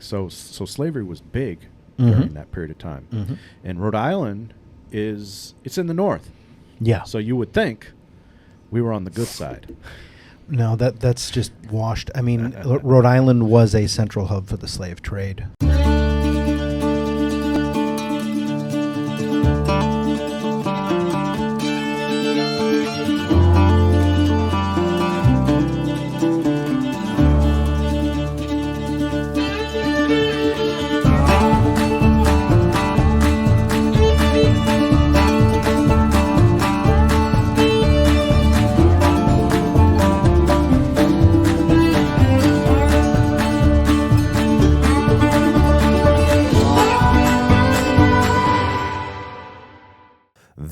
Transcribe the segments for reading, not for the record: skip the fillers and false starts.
So slavery was big during that period of time. And Rhode Island it's in the north. Yeah. So you would think we were on the good side. No, that's just washed. I mean, Rhode Island was a central hub for the slave trade.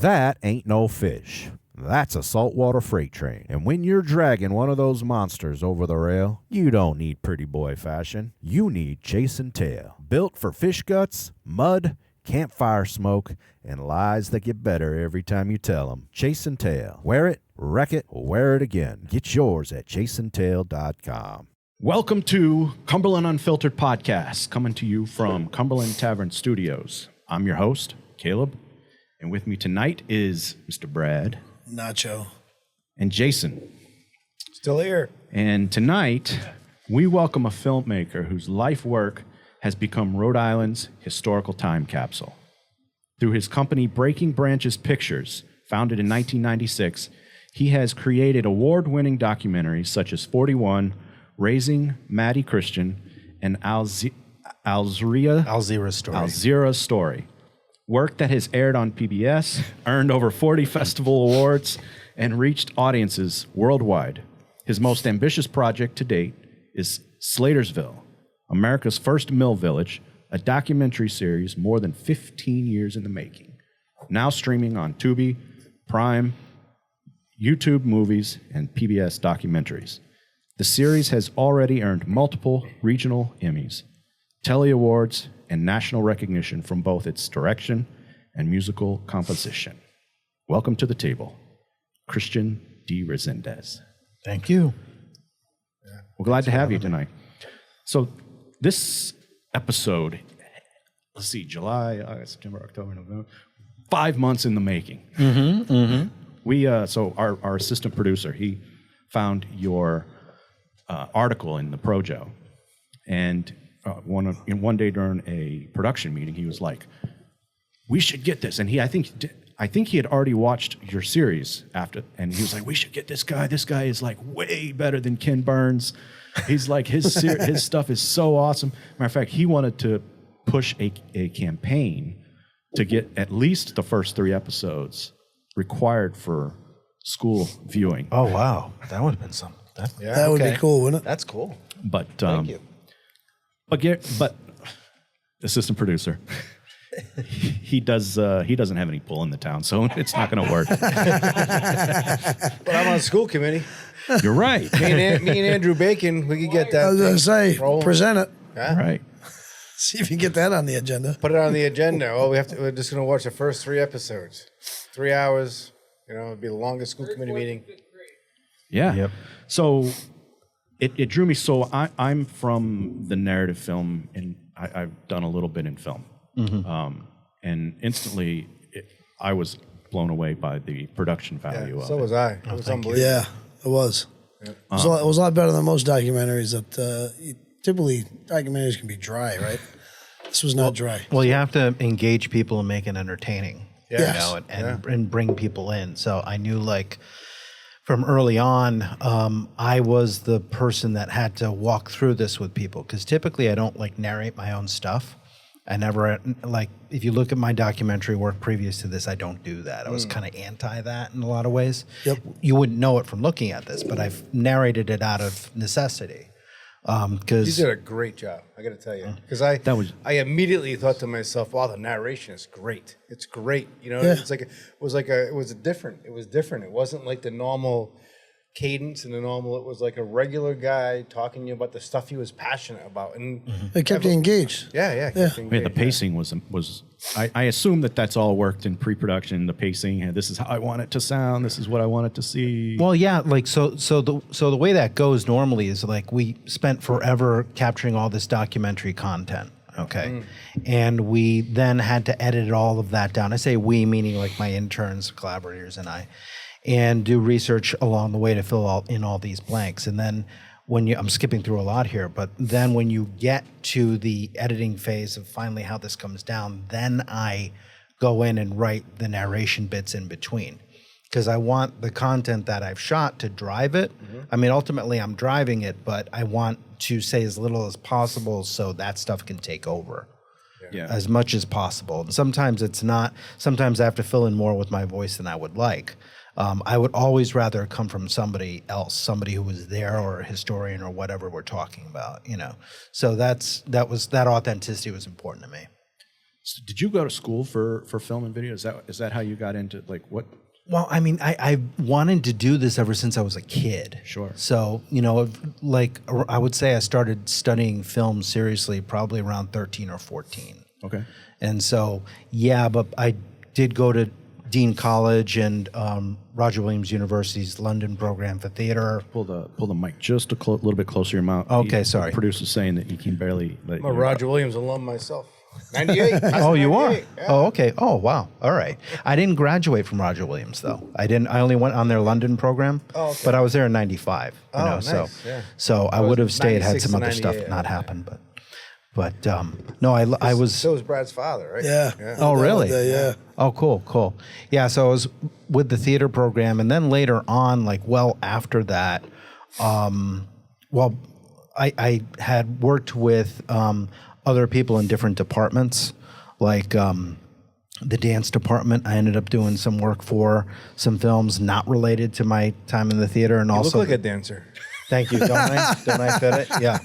That ain't no fish. That's a saltwater freight train. And when you're dragging one of those monsters over the rail, you don't need pretty boy fashion. You need Chase and Tail. Built for fish guts, mud, campfire smoke, and lies that get better every time you tell them. Chase and Tail. Wear it, wreck it, wear it again. Get yours at chaseandtail.com. Welcome to Cumberland Unfiltered Podcast, coming to you from Cumberland Tavern Studios. I'm your host, Caleb, and with me tonight is Mr. Brad. Nacho. And Jason. Still here. And tonight, we welcome a filmmaker whose life work has become Rhode Island's historical time capsule. Through his company Breaking Branches Pictures, founded in 1996, he has created award-winning documentaries such as 41, Raising Maddie Christian, and Alzira's Story. Work that has aired on PBS, earned over 40 festival awards, and reached audiences worldwide. His most ambitious project to date is Slatersville, America's first mill village, a documentary series more than 15 years in the making. Now streaming on Tubi, Prime, YouTube Movies, and PBS Documentaries. The series has already earned multiple regional Emmys, Telly Awards, and national recognition from both its direction and musical composition. Welcome to the table, Christian deRezendes. Thank you. We're glad to have you tonight. So this episode, let's see, July, August, September, October, November, 5 months in the making. So our assistant producer, he found your article in the Projo, and one day during a production meeting, he was like, "We should get this." And I think he had already watched your series after, and he was like, "We should get this guy. This guy is like way better than Ken Burns. He's like his stuff is so awesome." Matter of fact, he wanted to push a campaign to get at least the first 3 episodes required for school viewing. Oh, wow. That would have been something. That would be cool, wouldn't it? That's cool. But Thank you. But assistant producer, he doesn't have any pull in the town, so it's not going to work. But I'm on the school committee. You're right. Me and Andrew Bacon, we could get that. I was going to say, rolling. present it. Huh? Right. See if you can get that on the agenda. Put it on the agenda. Well, we're just going to watch the first 3 episodes. 3 hours. It'd be the longest school committee meeting. Yeah. Yep. So it drew me. So I'm from the narrative film, and I've done a little bit in film. And instantly, I was blown away by the production value of So it. was I. It was unbelievable. Yeah, it was. It was a lot better than most documentaries that typically documentaries can be dry, right? This was not dry. Well, you have to engage people and make it entertaining, Yes. and bring people in. So I knew, like, from early on, I was the person that had to walk through this with people, because typically I don't like narrate my own stuff. I never, like, if you look at my documentary work previous to this, I don't do that. I was kind of anti that in a lot of ways. Yep. You wouldn't know it from looking at this, but I've narrated it out of necessity. You Because did a great job, I got to tell you. Because I immediately thought to myself, "Wow, the narration is great. It's great." Yeah. It was different. It was different. It wasn't like the normal cadence and a normal. It was like a regular guy talking to you about the stuff he was passionate about, and It kept you engaged. yeah. Yeah, the pacing was I assume that's all worked in pre-production. The pacing, and this is how I want it to sound. This is what I want it to see. Well, yeah, like so the way that goes normally is like we spent forever capturing all this documentary content, okay, and we then had to edit all of that down. I say we, meaning like my interns, collaborators, and I, and do research along the way to fill in all these blanks, and then. I'm skipping through a lot here, but then when you get to the editing phase of finally how this comes down, then I go in and write the narration bits in between. Because I want the content that I've shot to drive it. I mean, ultimately I'm driving it, but I want to say as little as possible so that stuff can take over. Yeah. As much as possible. And sometimes it's not, sometimes I have to fill in more with my voice than I would like. I would always rather come from somebody else, somebody who was there or a historian or whatever we're talking about, you know. So that authenticity was important to me. So did you go to school for film and video? Is that how you got into like what? Well, I mean, I wanted to do this ever since I was a kid. Sure. So, you know, like I would say I started studying film seriously probably around 13 or 14. Okay. And so, yeah, but I did go to Dean College and Roger Williams University's London program for theater. Pull the mic just a little bit closer to your mouth. Okay, sorry. The producer's saying that you can barely. I'm a Roger Williams alum myself. 98. Oh, you are? Yeah. Oh, okay. Oh, wow. All right. I didn't graduate from Roger Williams though. I only went on their London program. Oh, okay. But I was there in 95. You Oh, know, nice, so yeah. so I would have stayed had 96 some to other stuff 98, not yeah. happened, but no, I was. So was Brad's father, right? Yeah. Oh, really? Yeah. Oh, cool. Yeah, so I was with the theater program, and then later on, like well after that, I had worked with other people in different departments, like the dance department. I ended up doing some work for some films not related to my time in the theater, and You also look like a dancer. Thank you. Don't I fit it? Yeah.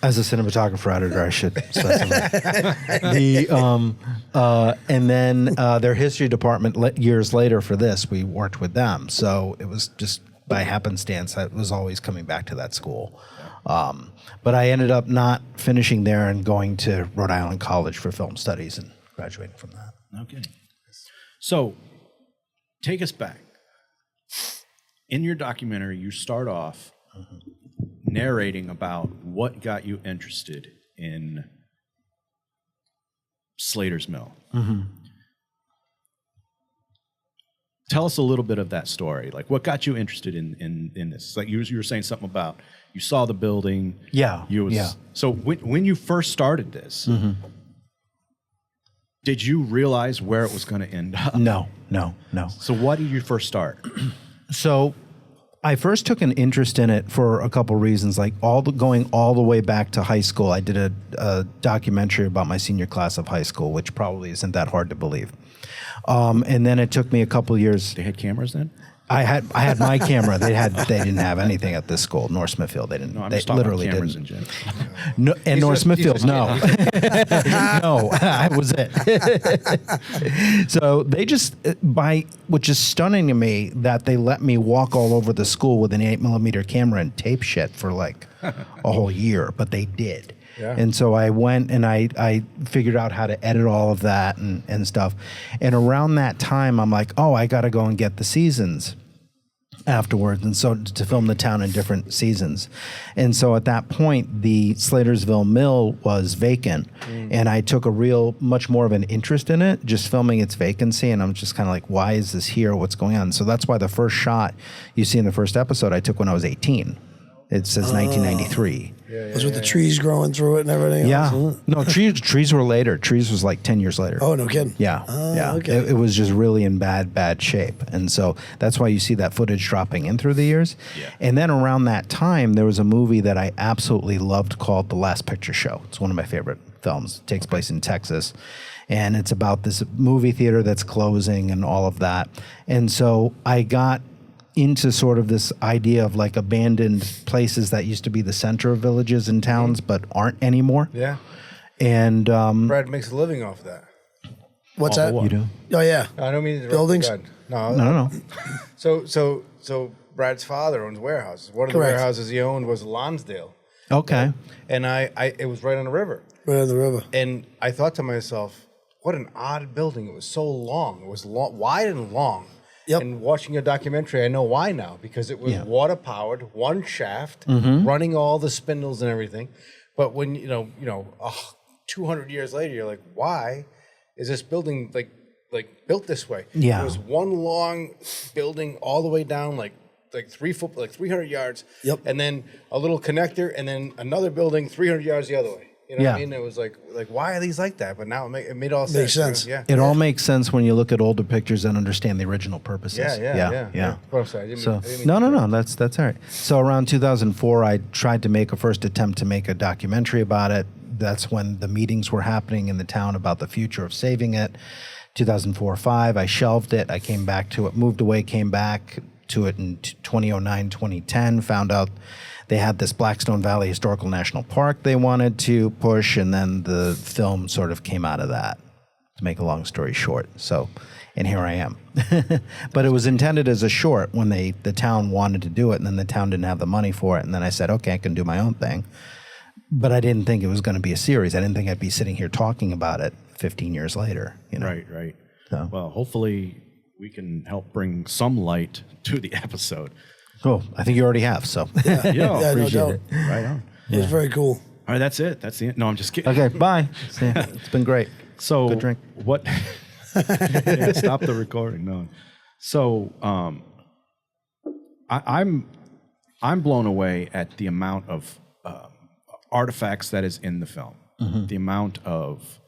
As a cinematographer editor, I should specify. And then their history department years later for this, we worked with them. So it was just by happenstance I was always coming back to that school. But I ended up not finishing there and going to Rhode Island College for film studies and graduating from that. Okay. So, take us back. In your documentary, you start off narrating about what got you interested in Slatersville. Tell us a little bit of that story. Like, what got you interested in this? Like, you were saying something about you saw the building. Yeah. Yeah. So when you first started this, did you realize where it was going to end up? No. So what did you first start? So I first took an interest in it for a couple reasons, like going all the way back to high school. I did a documentary about my senior class of high school, which probably isn't that hard to believe. And then it took me a couple years. They had cameras then? I had my camera. They didn't have anything at this school, North Smithfield. They didn't. No, I'm they just talking literally about cameras didn't. in general. No, and North just- Smithfield, he's no. No, I was it. So they just, which is stunning to me that they let me walk all over the school with an 8mm camera and tape shit for like a whole year, but they did. Yeah. And so I went and I figured out how to edit all of that and stuff. And around that time, I'm like, oh, I got to go and get the seasons afterwards, and so to film the town in different seasons. And so at that point, the Slatersville mill was vacant, and I took much more of an interest in it, just filming its vacancy. And I'm just kind of like, why is this here? What's going on? So that's why the first shot you see in the first episode I took when I was 18. It says 1993. It was with the trees growing through it and everything. Yeah. else, wasn't it? No, trees were later. Trees was like 10 years later. Oh, no kidding. Yeah, yeah. Okay. It was just really in bad shape. And so that's why you see that footage dropping in through the years. Yeah. And then around that time, there was a movie that I absolutely loved called The Last Picture Show. It's one of my favorite films. It takes place in Texas. And it's about this movie theater that's closing and all of that. And so I got into sort of this idea of like abandoned places that used to be the center of villages and towns but aren't anymore. Yeah. And Brad makes a living off that. What's that? you do? Oh, yeah. No, I don't mean to interrupt. Buildings? Go ahead. No. No. So so Brad's father owns warehouses. One of the Correct. warehouses he owned was Lonsdale. Okay. And it was right on the river. Right on the river. And I thought to myself, what an odd building. It was so long. It was wide and long. Yep. And watching a documentary, I know why now, because it was Yeah. water powered, one shaft, running all the spindles and everything. But when 200 years later, you're like, why is this building like built this way? Yeah. It was one long building all the way down like 300 yards. Yep. And then a little connector, and then another building 300 yards the other way. You know what I Yeah. mean? It was like why are these like that? But now it made all sense. Makes sense. You know? It all makes sense when you look at older pictures and understand the original purposes. Yeah. Oh, sorry. I didn't So mean- I didn't mean no, to- that's all right. So around 2004, I tried to make a first attempt to make a documentary about it. That's when the meetings were happening in the town about the future of saving it. 2004-05, I shelved it. I came back to it, moved away, came back to it in 2009, 2010. Found out they had this Blackstone Valley Historical National Park they wanted to push, and then the film sort of came out of that. To make a long story short, so, and here I am. But it was intended as a short when the town wanted to do it, and then the town didn't have the money for it, and then I said, okay, I can do my own thing. But I didn't think it was going to be a series. I didn't think I'd be sitting here talking about it 15 years later. You know? Right. So. Well, hopefully we can help bring some light to the episode. Oh, I think you already have. So. Yeah, no appreciate doubt. it. Right on. It was very cool. All right, that's it. That's the end. No, I'm just kidding. Okay, bye. See ya. It's been great. So Good drink. What? Yeah, stop the recording. No. So I'm blown away at the amount of artifacts that is in the film. Mm-hmm. The amount of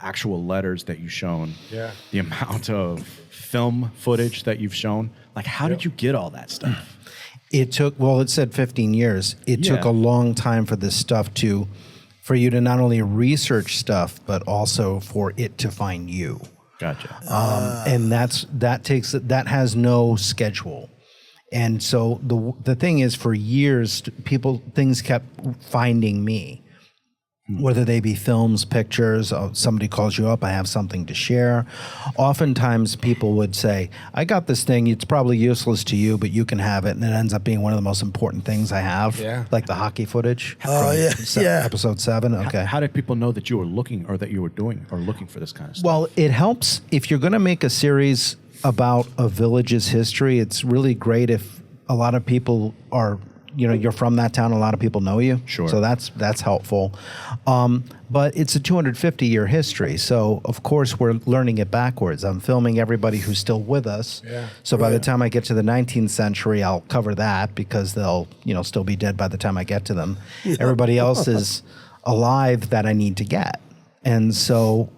actual letters that you've shown. Yeah. The amount of film footage that you've shown. Like, how did you get all that stuff? It took, well, it said 15 years. It took Yeah. a long time for this stuff for you to not only research stuff, but also for it to find you. Gotcha. And that has no schedule. And so the thing is, for years, things kept finding me. Whether they be films, pictures, somebody calls you up, I have something to share. Oftentimes people would say, I got this thing, it's probably useless to you, but you can have it. And it ends up being one of the most important things I have. Yeah. Like the hockey footage. Oh, yeah. Yeah. Episode 7. Okay. How did people know that you were looking or that you were doing or looking for this kind of stuff? Well, it helps if you're going to make a series about a village's history. It's really great if a lot of people are, you're from that town. A lot of people know you. Sure. So that's helpful. But it's a 250-year history. So, of course, we're learning it backwards. I'm filming everybody who's still with us. Yeah. So by the time I get to the 19th century, I'll cover that because they'll, still be dead by the time I get to them. Everybody else is alive that I need to get. And so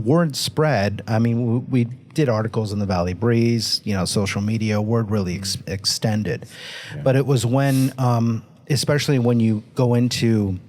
word spread. I mean, we did articles in the Valley Breeze, social media, word really extended. Yeah. But it was when, especially when you go into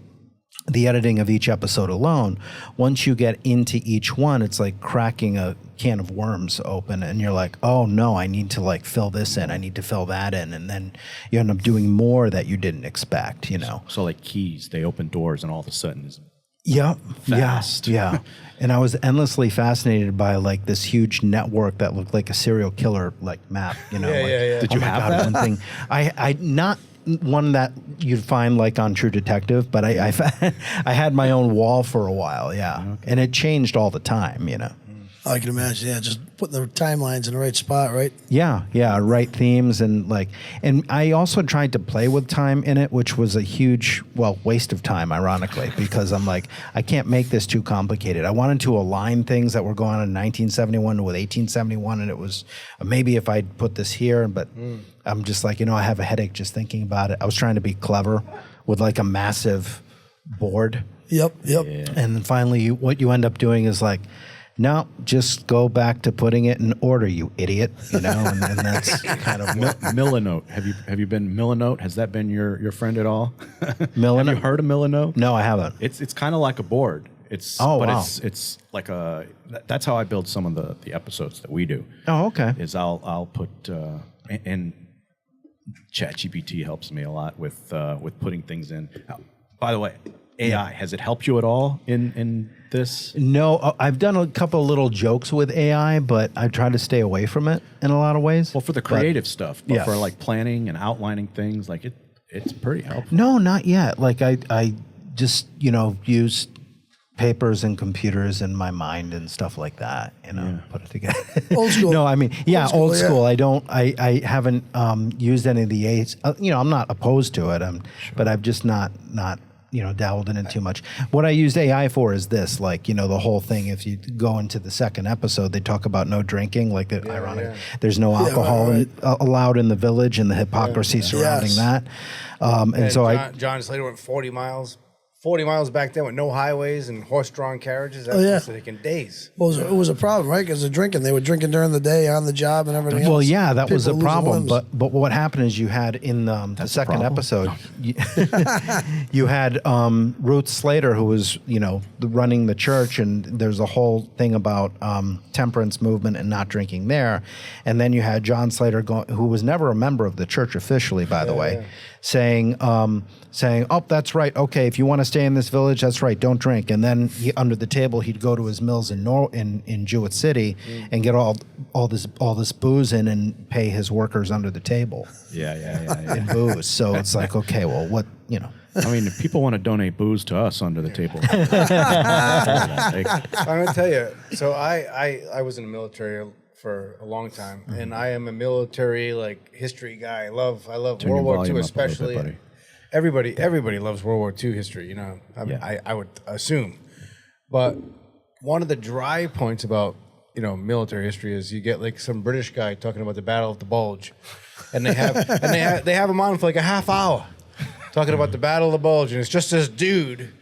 the editing of each episode alone, once you get into each one, it's like cracking a can of worms open and you're like, oh no, I need to fill this in. I need to fill that in. And then you end up doing more that you didn't expect, So like keys, they open doors and all of a sudden it's Yep. fast. Yeah. And I was endlessly fascinated by this huge network that looked like a serial killer map. Yeah. Did you have that? One thing. I not one that you'd find on True Detective, but I had my own wall for a while. Yeah. Okay. And it changed all the time. I can imagine. Yeah, just putting the timelines in the right spot, right? Yeah, right themes and I also tried to play with time in it, which was a huge, waste of time, ironically, because I'm I can't make this too complicated. I wanted to align things that were going on in 1971 with 1871, and it was maybe if I'd put this here, but I'm just I have a headache just thinking about it. I was trying to be clever with a massive board. Yep. Yeah. And then finally, what you end up doing is no, just go back to putting it in order, you idiot. And that's kind of Millinote. Have you been Millinote? Has that been your friend at all? Millinote? Have you heard of Millinote? No, I haven't. It's kind of like a board. It's it's like that's how I build some of the episodes that we do. Oh, okay. Is I'll put and ChatGPT helps me a lot with putting things in. By the way, AI, has it helped you at all in this? No, I've done a couple of little jokes with AI, but I try to stay away from it in a lot of ways. Well, for the creative stuff, but yeah. for like planning and outlining things, like it's pretty helpful. No, not yet. Like I just, use papers and computers in my mind and stuff like that, put it together. Old school. No, I mean, old school. Yeah. I haven't used any of the aids. I'm not opposed to it. But I've just not dabbled in it too much. What I used AI for is this, like, the whole thing. If you go into the second episode, they talk about no drinking, like the ironic. Yeah. There's no alcohol allowed in the village, and the hypocrisy surrounding that. And so John Slater went 40 miles. 40 miles back then with no highways and horse-drawn carriages. That's taking days. Well, it was a problem, right? Because they're drinking. They were drinking during the day on the job and everything else. Well, yeah, that was a People problem. losing But what happened is you had in the second episode, you had Ruth Slater, who was running the church, and there's a whole thing about temperance movement and not drinking there. And then you had John Slater, who was never a member of the church officially, by the way, saying, "Oh, that's right. Okay, if you want to stay in this village, that's right. Don't drink." And then under the table, he'd go to his mills in Jewett City and get all this booze in and pay his workers under the table. Yeah. In booze. So it's like, okay, well, what I mean, if people want to donate booze to us under the table, I'm going to tell you. So I was in the military for a long time, and I am a military history guy. I love World War II especially. Everybody loves World War II history. I would assume, but one of the dry points about military history is you get some British guy talking about the Battle of the Bulge, and they have him on for a half hour talking about the Battle of the Bulge, and it's just this dude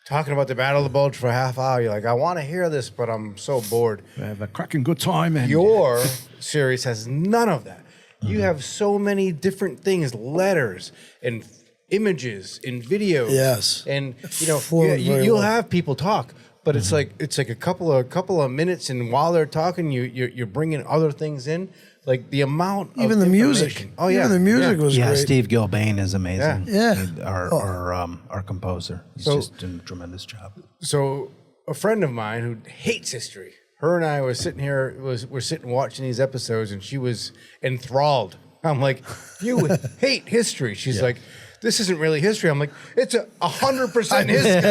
talking about the Battle of the Bulge for a half hour. You're like, I want to hear this, but I'm so bored. I have a cracking good time. And your series has none of that. You have so many different things, letters and images and videos. Yes. And you'll have people talk, but it's like a couple of minutes, and while they're talking, you're bringing other things in. Like the amount of even the music. Oh yeah, even the music was great. Steve Gilbane is amazing. Yeah. Our composer. He's just doing a tremendous job. So a friend of mine who hates history, her and I were sitting here, we're sitting watching these episodes, and she was enthralled. I'm like, you hate history. She's like, this isn't really history. I'm like, it's 100% history.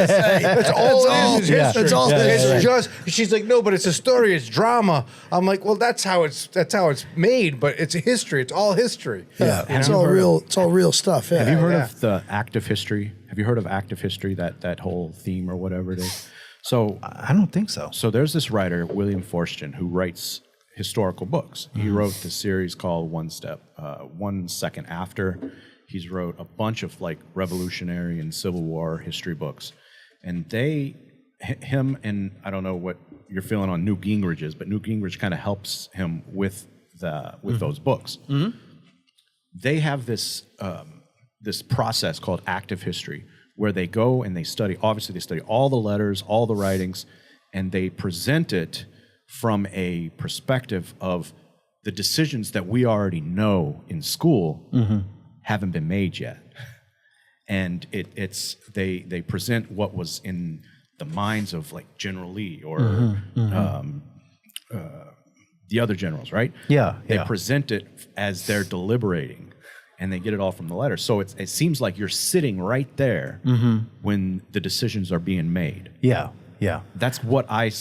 That's all it is history. It's all It's just. She's like, no, but it's a story. It's drama. I'm like, well, that's how it's made. But it's a history. It's all history. Yeah, it's all real. It's all real stuff. Yeah. Have you heard of the active history? Have you heard of active history? That whole theme or whatever it is. So I don't think so. So there's this writer, William Forstchen, who writes historical books. He wrote this series called 1 Second After. He's wrote a bunch of Revolutionary and Civil War history books, and him and I don't know what you're feeling on Newt Gingrich's, but Newt Gingrich kind of helps him with those books. Mm-hmm. They have this process called active history, where they go and they study all the letters, all the writings, and they present it from a perspective of the decisions that we already know in school. Mm-hmm. Haven't been made yet, and they present what was in the minds of General Lee or the other generals, right? They present it as they're deliberating, and they get it all from the letter. So it seems like you're sitting right there when the decisions are being made. Yeah. That's what I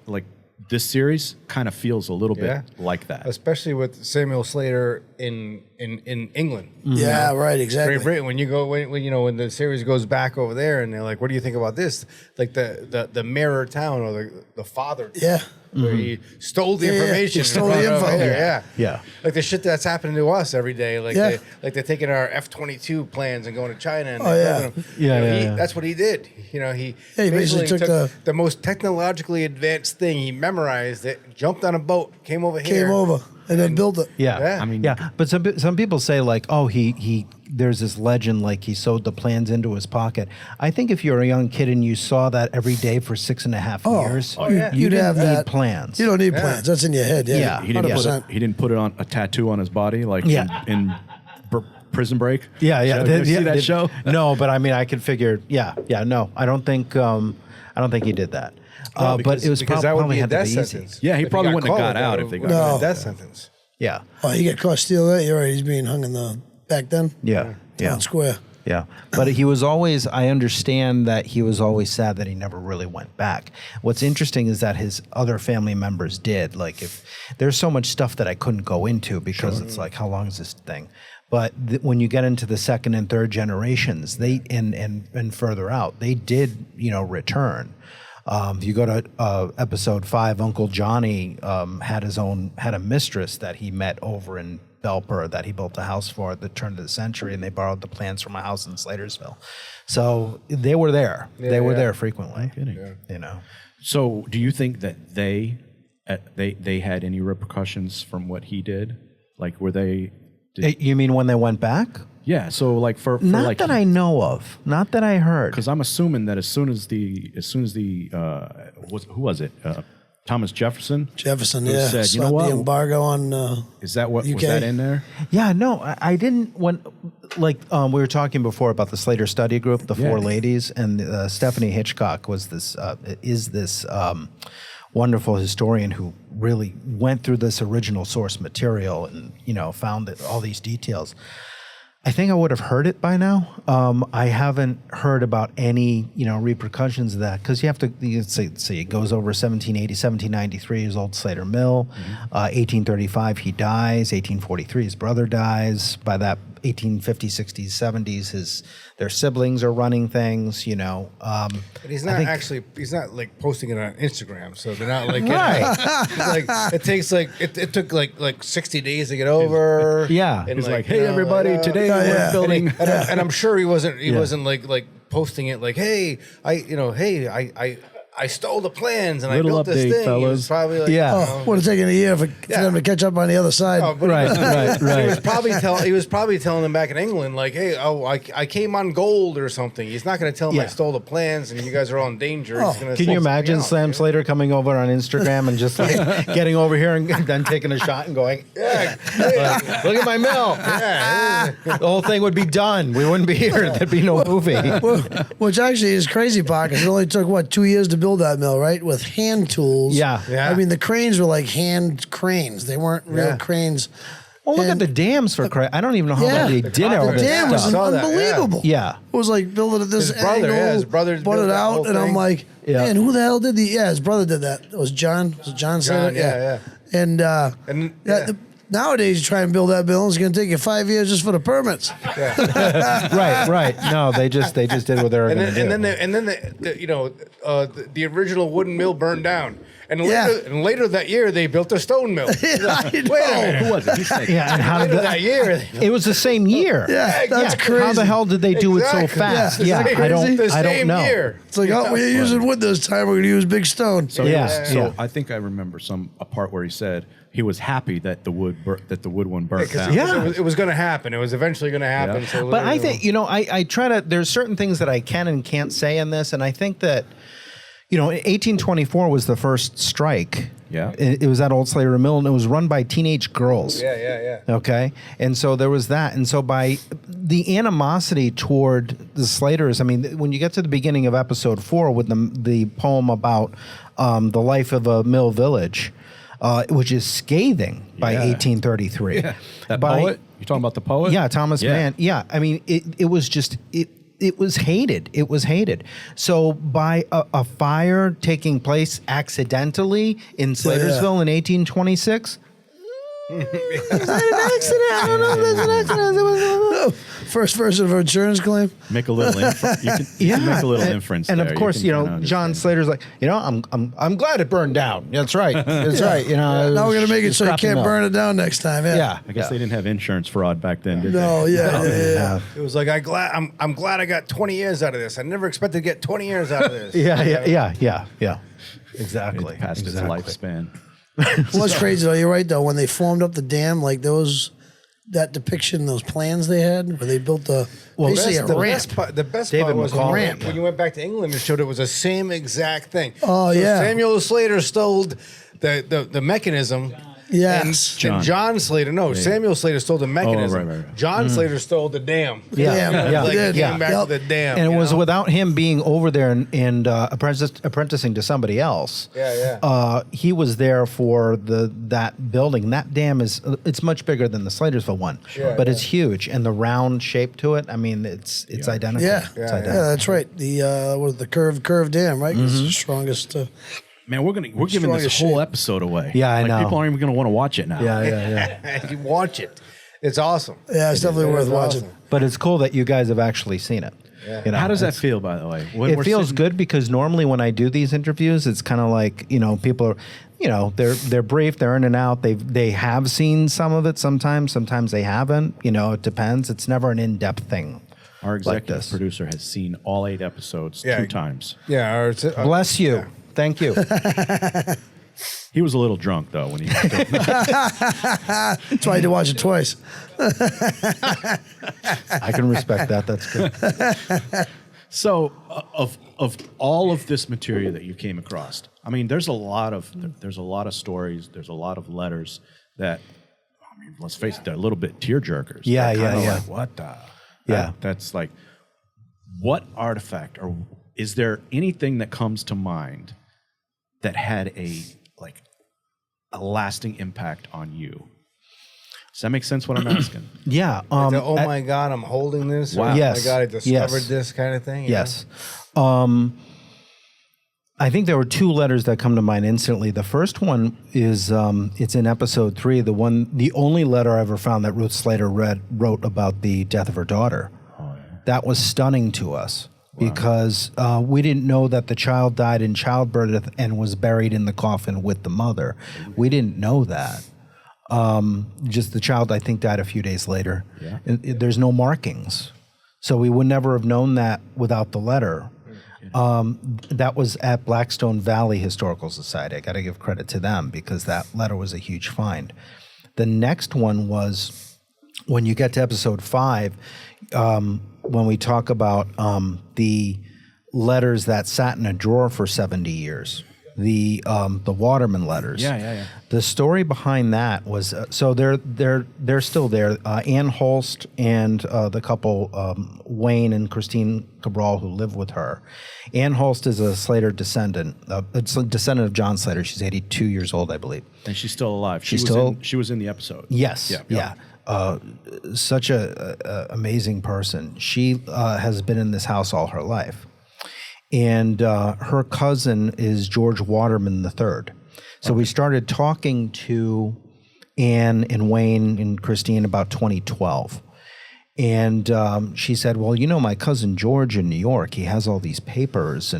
like. This series kind of feels a little bit like that, especially with Samuel Slater in England. Yeah, right, exactly. Great Britain. When you go, when the series goes back over there, and they're like, "What do you think about this?" Like the mirror town or the father. Yeah. Where he stole the information. He stole the info. Yeah. Like the shit that's happening to us every day. They're taking our F-22 plans and going to China. And that's what he did. He basically took the most technologically advanced thing. He memorized it, jumped on a boat, came over here. And then build it. Yeah. I mean, but some people say he there's this legend he sewed the plans into his pocket. I think if you're a young kid and you saw that every day for 6.5 years, you didn't need that. plans. You don't need plans. That's in your head. Yeah. He didn't put it on a tattoo on his body in Prison Break. Yeah. Did you see that show? No, but I mean, I could figure. No, I don't think he did that. but it was because that would probably be a had to death be easy. sentence. Yeah, he If probably wouldn't have caught, got out that if they would got have No. been a death sentence. Yeah, Oh, he got caught stealing that. You're right. He's being hung in the back then. yeah, yeah. Town Square. Yeah, but he was always, I understand that he was always sad that he never really went back. What's interesting is that his other family members did. Like, if there's so much stuff that I couldn't go into because it's like, how long is this thing? But when you get into the second and third generations, they and further out, they did, return. If you go to episode 5, Uncle Johnny had a mistress that he met over in Belper that he built a house for at the turn of the century, and they borrowed the plans from a house in Slatersville. So they were there. They were there frequently. So, do you think that they had any repercussions from what he did? Like, were they? You mean when they went back? Yeah. So, like for Not like, that I know of. Not that I heard. because I'm assuming that as soon as the who was it? Thomas Jefferson. Jefferson, Who yeah. said, you know Slapped what? the embargo on. Is that what UK? was that in there? Yeah, no, I didn't. When we were talking before about the Slater Study Group, the four ladies, and Stephanie Hitchcock was this wonderful historian who really went through this original source material and found all these details. I think I would have heard it by now. I haven't heard about any, repercussions of that, because you say it goes over 1780, 1793 is old Slater Mill. 1835 he dies. 1843 his brother dies. By that 1850s, 60s, 70s, their siblings are running things. But he's not he's not like posting it on Instagram, so they're not like it takes it took like 60 days to get over. Yeah. and He's like, hey everybody, today we're building. and I'm sure he wasn't like posting it like, hey, I stole the plans and Little I built this update, thing. He was fellas. probably like, Oh, would have taken a year for them to catch up on the other side. Oh, but he was probably telling them back in England, like, hey, I came on gold or something. He's not going to tell them I stole the plans and you guys are all in danger. He's gonna Can say you imagine something Sam else. Slater coming over on Instagram and just like getting over here and then taking a shot and going, look at my mill. The whole thing would be done. We wouldn't be here. There'd be no movie. Which actually is crazy, Park, because it only took, 2 years to build that mill, right? With hand tools. Yeah. Yeah. I mean, the cranes were like hand cranes. They weren't real cranes. Well, look at And- the dams for Christ. I don't even know how they did all The this dam was stuff. saw that, unbelievable. Yeah. It was like building at this His brother, angle, his brother put built it that out, whole and I'm thing. like, man, who the hell did his brother did that. It was John. Was it John Slater? yeah. And, nowadays, you try and build that mill, it's going to take you 5 years just for the permits. Right. No, they just did what they were going to do. And then the original wooden mill burned down. And later that year, they built a stone mill. I Wait a know. minute. Who was it? He's saying, Yeah, and how did Later that year, it was the same year. Yeah, that's How crazy. the hell did they do it so Exactly. fast? Yeah, Yeah, isn't that I crazy? the don't same know. year. It's like, we're using wood this time. We're going to use big stone. So, Yeah. so I think I remember a part where he said he was happy that the wood one burnt down. It was going to happen. It was eventually going to happen. Yeah. So But I think, I try to, there's certain things that I can and can't say in this, and I think that, 1824 was the first strike. Yeah. It was at Old Slater Mill, and it was run by teenage girls. Yeah. Okay. And so there was that. And so by the animosity toward the Slaters, I mean, when you get to the beginning of episode 4 with the poem about the life of a mill village, which is scathing by 1833. Yeah. That poet? You're talking about the poet? Yeah, Thomas Mann. Yeah. I mean, it was just... It was hated. It was hated. So by a fire taking place accidentally in Slatersville in 1826, is that an accident? I don't know if that's an accident. First version of an insurance claim. Make a little inference. You can make a little inference. And there. of course, can kinda John understand. Slater's like, I'm glad it burned down. That's right. That's right. Now we're going to make it so you scrappy can't mill. burn it down next time. Yeah. I guess they didn't have insurance fraud back then, did No, yeah. It was like I'm glad I got 20 years out of this. I never expected to get 20 years out of this. Yeah. they? Exactly. It passed its lifespan. What's crazy though, you're right though, when they formed up the dam, like that depiction, those plans they had, where they built basically a ramp. The best David part was McCall. when you went back to England and showed it was the same exact thing. Oh, yeah. Samuel Slater stole the mechanism Yes. And John Slater, Samuel Slater stole the mechanism. right. John Slater stole the dam. Yeah. Like, He did. came back Yep. to the dam. And it you was know? without him being over there and apprenticing to somebody else. Yeah. He was there for that building. That dam it's much bigger than the Slatersville one, but it's huge, and the round shape to it. I mean, it's identical. Yeah. It's Yeah, that's right. The curved dam, right? It's the strongest. Man, we're giving this Strongest whole shape. episode away. Yeah, I know. People aren't even going to want to watch it now. Yeah. You watch it. It's awesome. Yeah, it's definitely worth is watching. awesome. But it's cool that you guys have actually seen it. Yeah. You know, How does that feel, by the way? When It we're feels sitting- good because normally when I do these interviews, it's kind of like, people are, they're brief, they're in and out. They have seen some of it sometimes they haven't. It depends. It's never an in-depth thing. Our executive this. producer has seen all 8 episodes Yeah. 2 times. Yeah. Bless you. Yeah. Thank you. He was a little drunk, though, when he... That's why I had to watch it twice. I can respect that. That's good. So, of all of this material that you came across, I mean, there's a lot of stories, there's a lot of letters that, I mean, let's face it, they're a little bit tearjerkers. Yeah, They're kinda yeah. Like, what the? Yeah. That's like, what artifact, or is there anything that comes to mind that had a lasting impact on you? Does that make sense what I'm asking? Yeah. My God, I'm holding this. Wow. Or, Yes. Oh my God, I discovered Yes. this kind of thing. you Yes. I think there were 2 letters that come to mind instantly. The first one is it's in episode 3, the only letter I ever found that Ruth Slater wrote about the death of her daughter. That was stunning to us because we didn't know that the child died in childbirth and was buried in the coffin with the mother. We didn't know that. Just the child, I think, died a few days later. Yeah. There's no markings. So we would never have known that without the letter. That was at Blackstone Valley Historical Society. I got to give credit to them because that letter was a huge find. The next one was when you get to episode 5, when we talk about the letters that sat in a drawer for 70 years. The Waterman letters. Yeah. The story behind that was so they're still there. Ann Holst and the couple Wayne and Christine Cabral who live with her. Ann Holst is a Slater descendant, a descendant of John Slater. She's 82 years old, I believe. And she's still alive. She's still- She was in the episode. Yes. Yeah. Such a amazing person. She has been in this house all her life. And her cousin is George Waterman III. So we started talking to Anne and Wayne and Christine about 2012. And she said, well, my cousin George in New York, he has all these papers,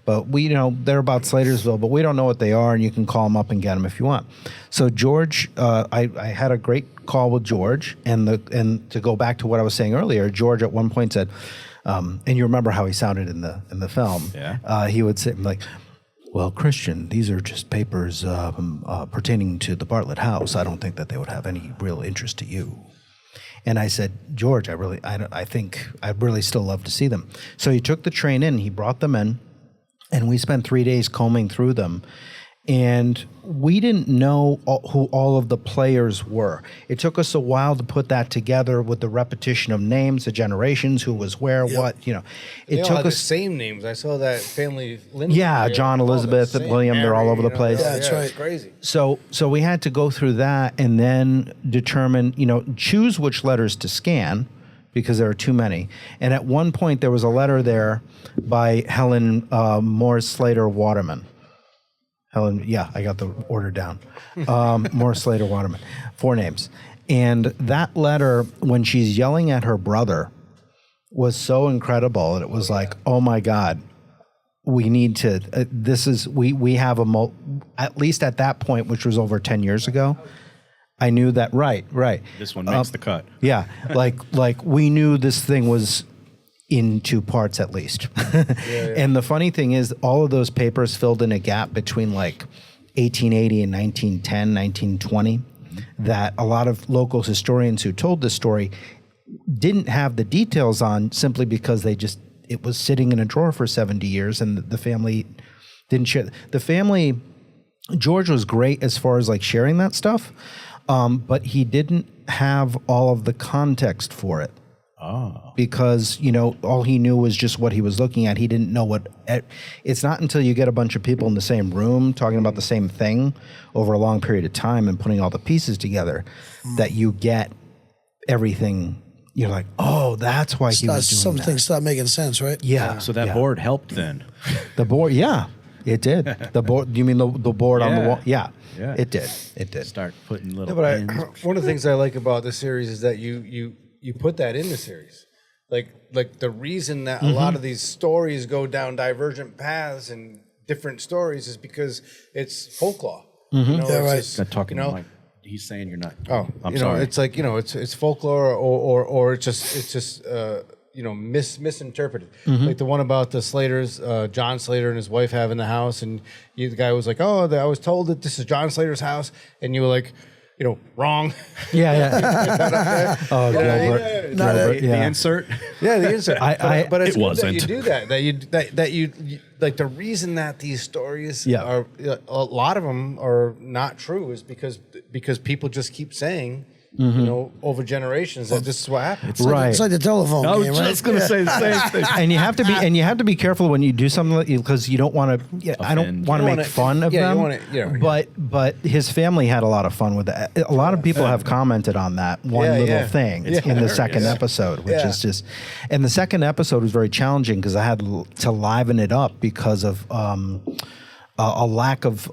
but we, they're about Slatersville, but we don't know what they are, and you can call them up and get them if you want. So George, I had a great call with George, and to go back to what I was saying earlier, George at one point said, and you remember how he sounded in the film. Yeah. He would say like, well, Christian, these are just papers pertaining to the Bartlett house. I don't think that they would have any real interest to you. And I said, George, I think I'd really still love to see them. So he took the train in, he brought them in, and we spent 3 days combing through them. And we didn't know who all of the players were. It took us a while to put that together with the repetition of names, the generations, who was where, what, They It all took had the us. same names. I saw that family. Lineage Yeah, there. John, All the Elizabeth, same. William, they're all Mary, over the place. Yeah, that's right. It's crazy. So we had to go through that and then determine, choose which letters to scan because there are too many. And at one point there was a letter there by Helen Morris Slater Waterman. Helen, yeah, I got the order down. Morris Slater Waterman, 4 names. And that letter, when she's yelling at her brother, was so incredible. And it was like, oh my God, we need to, we have at least at that point, which was over 10 years ago, I knew that, right. This one makes the cut. Yeah, like we knew this thing was in 2 parts at least. And the funny thing is, all of those papers filled in a gap between like 1880 and 1910, 1920, that a lot of local historians who told this story didn't have the details on simply because it was sitting in a drawer for 70 years and the family didn't share. The family George was great as far as like sharing that stuff, but he didn't have all of the context for it. Oh. Because, all he knew was just what he was looking at. He didn't know what... It's not until you get a bunch of people in the same room talking about the same thing over a long period of time and putting all the pieces together that you get everything. You're like, oh, that's why he was doing some that. things start making sense, right? Yeah. So that board helped then. The board, yeah, it did. The board, you mean the board on the wall? Yeah, Yeah. it did. It did. Start putting little But pins. one of the things I like about the series is that you put that in the series. Like the reason that a lot of these stories go down divergent paths and different stories is because it's folklore. right. It's Not talking like he's saying you're not. Oh, I'm sorry. It's like it's folklore or it's just misinterpreted. Like the one about the Slaters, John Slater and his wife having the house, and the guy was like, "Oh, I was told that this is John Slater's house," and you were like, wrong. Yeah. Oh, Gilbert. The insert. Yeah, the insert. But it's It good wasn't. that you do that. That you like the reason that these stories Yeah. are a lot of them are not true is because people just keep saying over generations that this is what happens. Right. It's like the telephone I was game, right? just going to say the same thing. And you have to be careful when you do something because you don't want to. I don't Offend. want to You make wanna- fun of yeah, them. you wanna- But his family had a lot of fun with that. A lot of people have commented on that one little thing in the second episode, which is just. And the second episode was very challenging because I had to liven it up because of. A lack of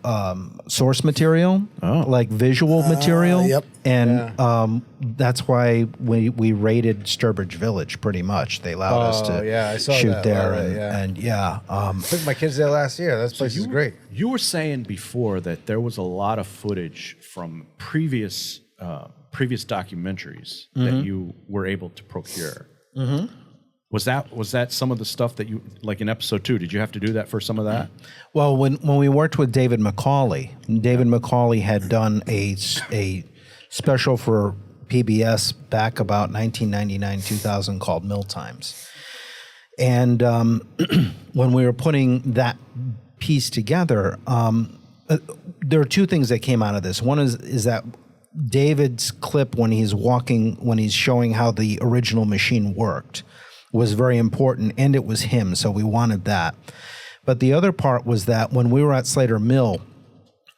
source material, like visual material. Yep. And that's why we raided Sturbridge Village pretty much. They allowed us to I saw shoot that. there. I took my kids there last year. That place is great. You were saying before that there was a lot of footage from previous documentaries that you were able to procure. Was that some of the stuff that you, like in episode 2, did you have to do that for some of that? Well, when we worked with David McCauley had done a special for PBS back about 1999, 2000 called Mill Times. And when we were putting that piece together, there are two things that came out of this. One is that David's clip when he's showing how the original machine worked was very important, and it was him, so we wanted that. But the other part was that when we were at Slater Mill,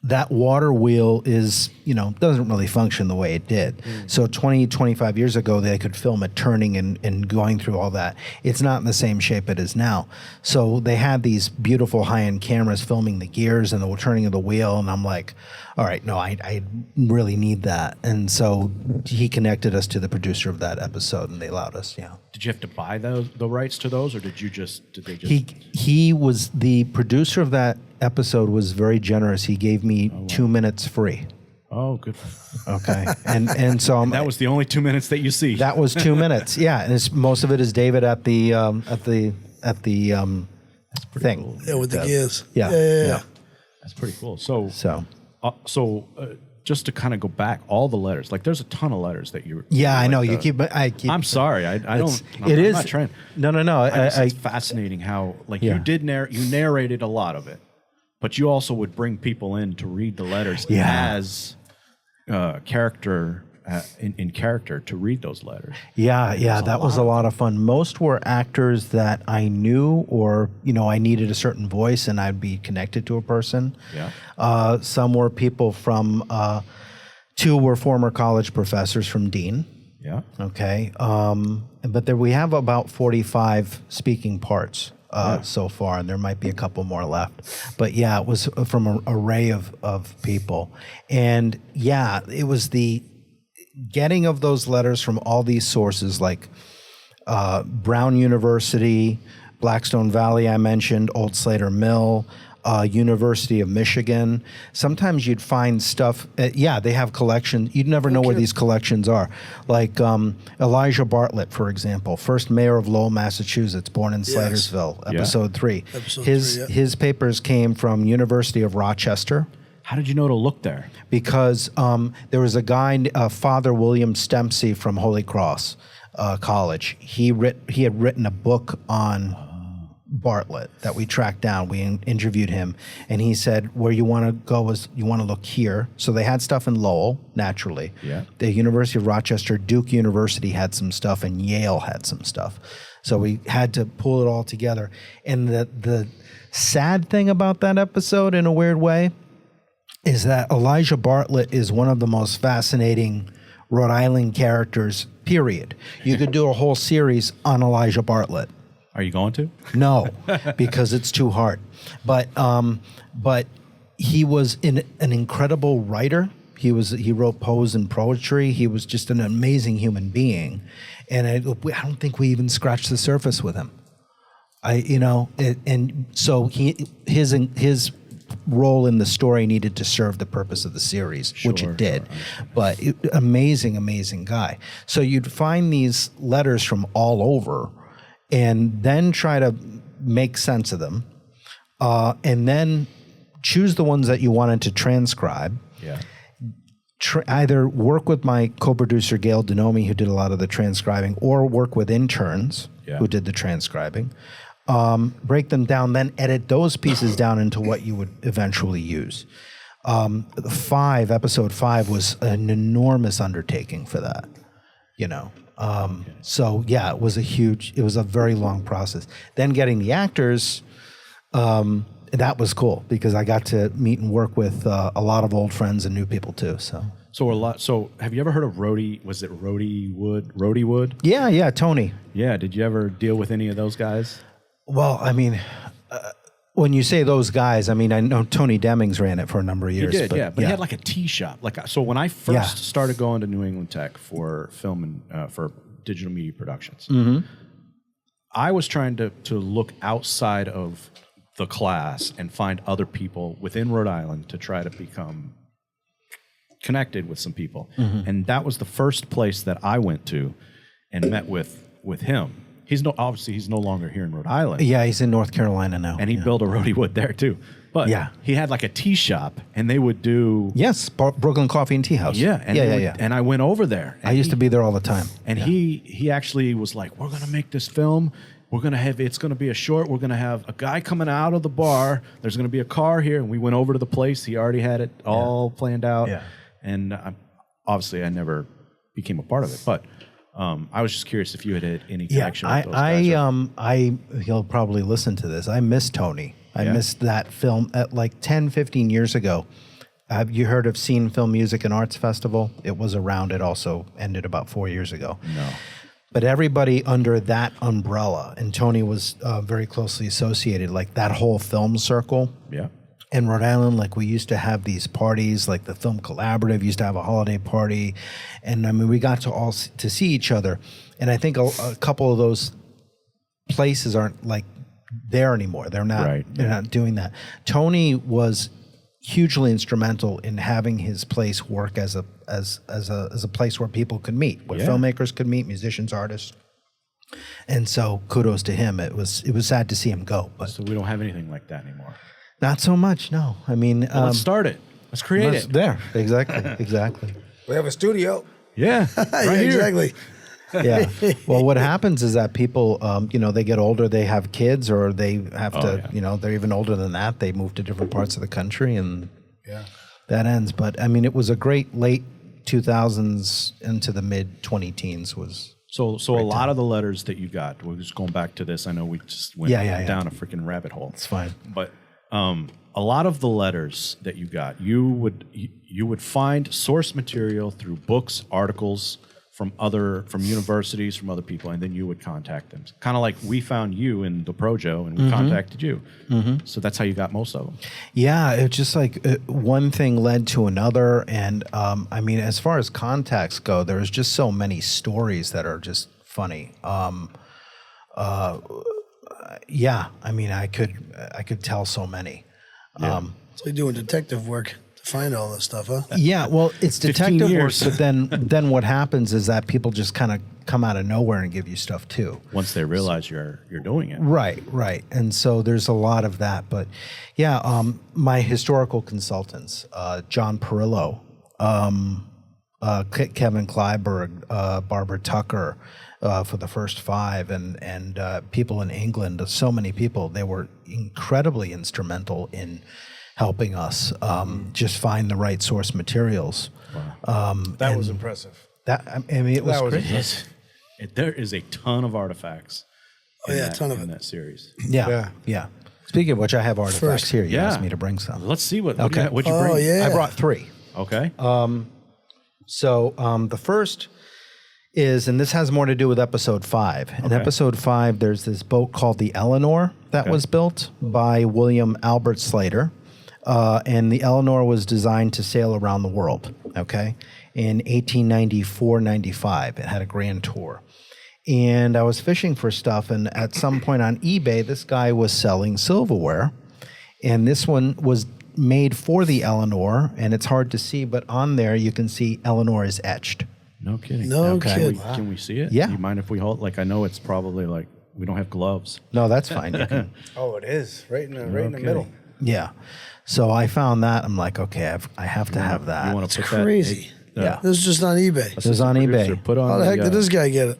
that water wheel doesn't really function the way it did. So 20, 25 years ago, they could film it turning and going through all that. It's not in the same shape it is now. So they had these beautiful high-end cameras filming the gears and the turning of the wheel, and I'm like, all right, no, I really need that. And so he connected us to the producer of that episode, and they allowed us, Did you have to buy the rights to those, or did they just? He was the producer of that episode. Was very generous. He gave me 2 minutes free. Oh, good. Okay, and so That was the only 2 minutes that you see. that was 2 minutes. Yeah, and most of it is David at the thing. cool. Yeah, with the gears. Yeah. That's pretty cool. So So just to kind of go back, all the letters, like there's a ton of letters that you. yeah, I know like, I keep. I'm sorry, I don't. I'm It is not trying. No. It's fascinating how you narrated a lot of it, but you also would bring people in to read the letters as character in character to read those letters. Yeah, that was a lot of fun. Most were actors that I knew, or I needed a certain voice, and I'd be connected to a person. Yeah. Some were people from. 2 were former college professors from Dean. Yeah. Okay. But we have about 45 speaking parts so far, and there might be a couple more left. But yeah, it was from an array of people. And yeah, it was the getting of those letters from all these sources like Brown University, Blackstone Valley I mentioned, Old Slater Mill, University of Michigan. Sometimes you'd find stuff, they have collections. You'd never know where these collections are. Like Elijah Bartlett, for example, first mayor of Lowell, Massachusetts, born in Slatersville, episode 3. His papers came from University of Rochester. How did you know to look there? Because there was a guy, Father William Stempsey from Holy Cross College. He had written a book on Bartlett that we tracked down. We interviewed him, and he said, where you want to go is you want to look here. So they had stuff in Lowell, naturally. Yeah. The University of Rochester, Duke University had some stuff, and Yale had some stuff. So we had to pull it all together. And the sad thing about that episode, in a weird way, is that Elijah Bartlett is one of the most fascinating Rhode Island characters, period. You could do a whole series on Elijah Bartlett. Are you going to? No, because it's too hard. But he was an incredible writer. He wrote prose and poetry. He was just an amazing human being, and I don't think we even scratched the surface with him. And so his role in the story needed to serve the purpose of the series, which it did. Sure. But amazing guy. So you'd find these letters from all over, and then try to make sense of them, and then choose the ones that you wanted to transcribe. Yeah. Either work with my co-producer Gail Denomi, who did a lot of the transcribing, or work with interns who did the transcribing. Break them down, then edit those pieces down into what you would eventually use. Episode 5 was an enormous undertaking for that, So yeah, it was a very long process. Then getting the actors, that was cool because I got to meet and work with a lot of old friends and new people too. So have you ever heard of Rhodey? Was it Rhodey Wood? Yeah, Tony. Yeah. Did you ever deal with any of those guys? Well, I mean, when you say those guys, I mean, I know Tony Demings ran it for a number of years. He did, but he had like a tea shop. So when I first started going to New England Tech for film and for digital media productions, I was trying to look outside of the class and find other people within Rhode Island to try to become connected with some people. And that was the first place that I went to and met with him. He's no longer here in Rhode Island. Yeah, he's in North Carolina now. And he built a Rhodey Wood there too. But he had like a tea shop, and they would do Brooklyn Coffee and Tea House. Yeah, and I went over there. I used to be there all the time. And he actually was like, "We're gonna make this film. It's gonna be a short. We're gonna have a guy coming out of the bar. There's gonna be a car here." And we went over to the place. He already had it all planned out. Yeah. And obviously, I never became a part of it, but. I was just curious if you had any connection with those guys. He'll probably listen to this. I miss Tony. I missed that film at like 10, 15 years ago. Have you heard of Scene Film Music and Arts Festival? It was around. It also ended about 4 years ago. No. But everybody under that umbrella, and Tony was very closely associated, like that whole film circle. Yeah. In Rhode Island, like we used to have these parties, like the Film Collaborative used to have a holiday party, and I mean we got to see each other, and I think a couple of those places aren't like there anymore. They're not. They're not doing that. Tony was hugely instrumental in having his place work as a place where people could meet, where filmmakers could meet, musicians, artists. And so kudos to him. It was sad to see him go, but so we don't have anything like that anymore. Not so much, no. I mean, let's start it. Let's create it. There, exactly. We have a studio. Yeah, right here. Exactly. Yeah. Well, what happens is that people, they get older, they have kids, or they have they're even older than that. They move to different parts of the country, and that ends. But I mean, it was a great late 2000s into the mid 2010s was. So a lot of the letters that you got, we're just going back to this. I know we just went down a freaking rabbit hole. It's fine. But a lot of the letters that you got, you would find source material through books, articles from universities, from other people, and then you would contact them. Kind of like we found you in the Projo, and we contacted you. So that's how you got most of them. Yeah, it's just like one thing led to another, and I mean, as far as contacts go, there's just so many stories that are just funny. Yeah, I mean, I could tell so many. It's like doing detective work to find all this stuff, huh? Yeah, well, it's detective work, years. but then what happens is that people just kind of come out of nowhere and give you stuff too. Once they realize you're doing it. Right. And so there's a lot of that. But yeah, my historical consultants, John Perillo, Kevin Klyberg, Barbara Tucker for the first 5, and people in England, so many people. They were incredibly instrumental in helping us just find the right source materials. Wow. That was impressive. I mean, it was great. There is a ton of artifacts. A ton of in it. that series. Yeah. Speaking of which, I have artifacts here. You asked me to bring some. Let's see what. Okay. What'd you bring? Oh, yeah. I brought 3. Okay. So the first is, and this has more to do with episode 5. In episode 5, there's this boat called the Eleanor that was built by William Albert Slater. And the Eleanor was designed to sail around the world, in 1894-95. It had a grand tour. And I was fishing for stuff, and at some point on eBay, this guy was selling silverware. And this one was made for the Eleanor, and it's hard to see, but on there you can see Eleanor is etched. No kidding. No kidding. Can we see it? Yeah. Do you mind if we hold? Like, I know it's probably like we don't have gloves. No, that's fine. You can, Oh, it is right in the middle. yeah. So I found that. I'm like, okay, I have to have that. You want to put Crazy. Yeah. This is just on eBay. It was on Producer, eBay. Put on How the heck did this guy get it?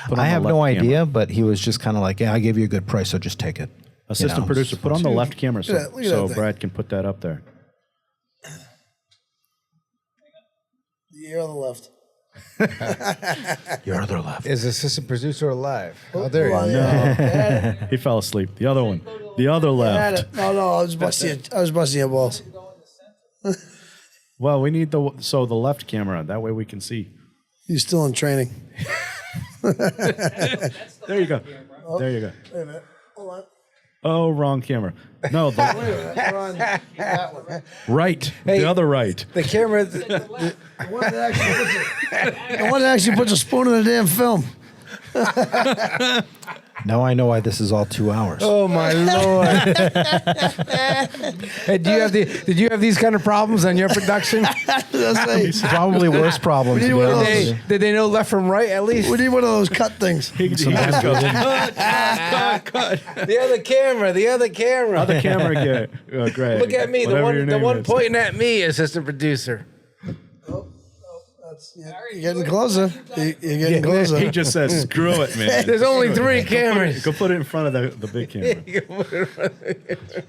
put on I the have left no camera. idea, but he was just kind of like, yeah, I gave you a good price, so just take it. Assistant know. producer, put on the left camera Look at that so thing. Brad can put that up there. You're on the left. Your other left. Is assistant producer alive? Oh, there you Oh, go. yeah. He fell asleep. The other one. The other Had left. it. No, I was busting your balls. Well, we need the left camera. That way we can see. He's still in training. There you go. There you go. Wait a minute. Hold on. Oh, wrong camera. No, Wait a minute. We're on that one. right. The other right. The camera. The one that actually puts a spoon in the damn film. Now I know why this is all 2 hours. Oh my lord! Hey, did you have these kind of problems on your production? That's like, Probably worse problems. We need to be one of honest those. with you. Did they know left from right at least? we need one of those cut things. He just goes, cut. The other camera. Other camera, Greg. Look at me, the Whatever your one name is. pointing at me, assistant producer. You're getting closer. You're getting closer. He just says, screw it, man. There's only 3 cameras. Go put it in front of the big camera.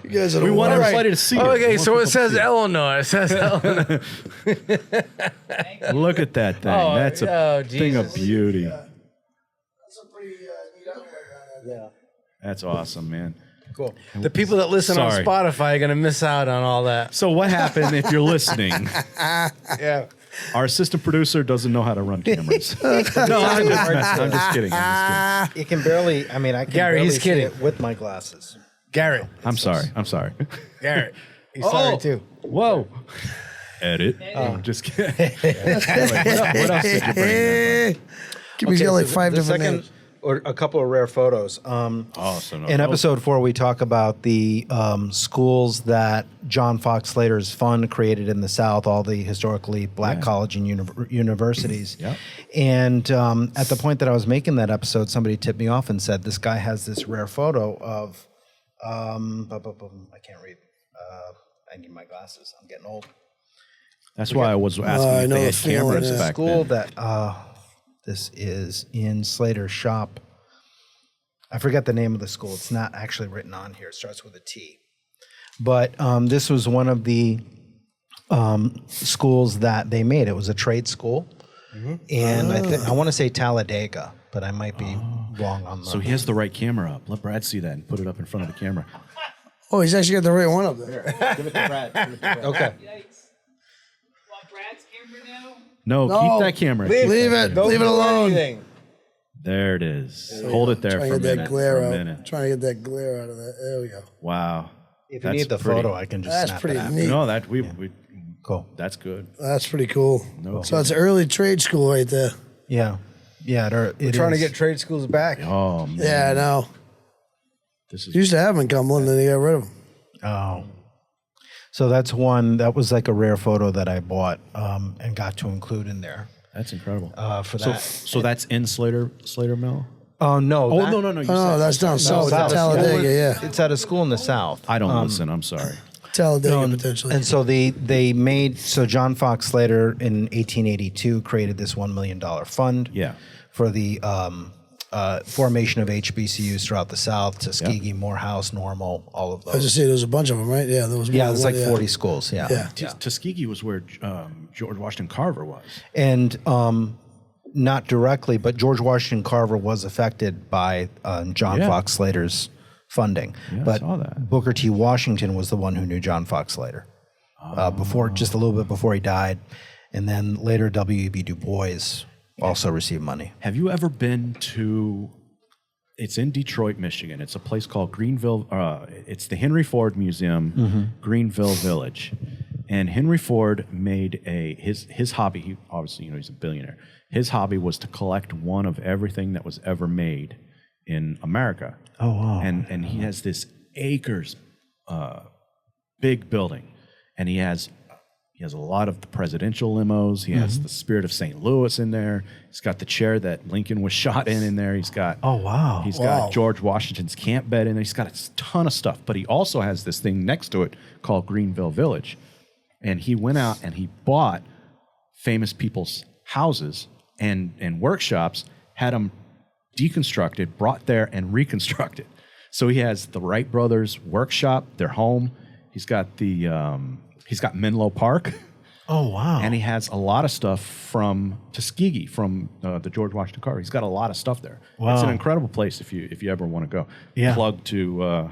You guys are the We want worst. everybody to see it. Okay, We so want it people says to see Eleanor. It says Eleanor. it. Look at that thing. Oh, That's a oh, thing of Jesus. beauty. That's a pretty neat artwork on that. That's awesome, man. Cool. The people that listen Sorry. on Spotify are gonna miss out on all that. So what happened if you're listening? Yeah. Our assistant producer doesn't know how to run cameras. No, I'm just kidding. You can barely, I mean, I can Gary, barely he's see kidding. it with my glasses. Garrett. I'm sorry. Garrett. He's sorry too. Whoa. Edit. Just kidding. What else did you bring there, bud? He's got like 5 different names. Or a couple of rare photos. Awesome. In episode 4, we talk about the schools that John Fox Slater's fund created in the South, all the historically black college and universities. Yep. And at the point that I was making that episode, somebody tipped me off and said, this guy has this rare photo of, I can't read. I need my glasses. I'm getting old. That's why I was I asking know if they the had feeling, cameras yeah. back School then. that this is in Slater's shop. I forget the name of the school. It's not actually written on here. It starts with a T. But this was one of the schools that they made. It was a trade school. And I want to say Talladega, but I might be wrong on that. So he has the right camera up. Let Brad see that and put it up in front of the camera. Oh, he's actually got the right one up there. Give it to Brad. Okay. Yikes. Want Brad's camera now? No, No. keep that camera. Keep Leave that it. camera. Leave it alone. There it is. Hold it there Trying for to a get minute. that glare For a out. minute. Trying to get that glare out of that. There we go. Wow. If you That's need the pretty. photo, I can just That's snap pretty it out. neat. No, that we Cool. that's good. That's pretty cool. No. So it's early trade school right there. Yeah. Yeah. We're trying to get trade schools back. Oh man. Yeah, I know. This is Used to have them in Cumberland, then they got rid of them. Oh. So that's one, that was like a rare photo that I bought and got to include in there that's incredible. for So that. so that's in Slater Mill? Oh, no. Oh that- no. You Oh, no, said that's down south, South. Talladega, yeah. It's at a school in the South. I don't listen. I'm sorry. Talladega potentially. And so they made, so John Fox Slater in 1882 created this $1 million fund for the formation of HBCUs throughout the South, Tuskegee, Morehouse, Normal, all of those. I was just saying, there was a bunch of them, right? Yeah, there was. There's like 40 schools. Yeah. Tuskegee was where George Washington Carver was. And not directly, but George Washington Carver was affected by John Fox Slater's funding. Yeah, but I saw that. Booker T. Washington was the one who knew John Fox Slater just a little bit before he died. And then later W.E.B. Du Bois also received money. Have you ever been to, it's in Detroit, Michigan. It's a place called Greenville. It's the Henry Ford Museum, Greenville Village. And Henry Ford made his hobby, he, obviously, he's a billionaire. His hobby was to collect one of everything that was ever made in America. Oh, wow. And he has this acres big building. And he has a lot of the presidential limos. He has the Spirit of St. Louis in there. He's got the chair that Lincoln was shot in there. He's got He's got George Washington's camp bed in there. He's got a ton of stuff. But he also has this thing next to it called Greenville Village. And he went out and he bought famous people's houses and workshops, had them deconstructed, brought there, and reconstructed. So he has the Wright brothers' workshop, their home. He's got he's got Menlo Park. Oh, wow. And he has a lot of stuff from Tuskegee, from the George Washington Carver. He's got a lot of stuff there. Wow. It's an incredible place if you ever want to go. Yeah. Plug to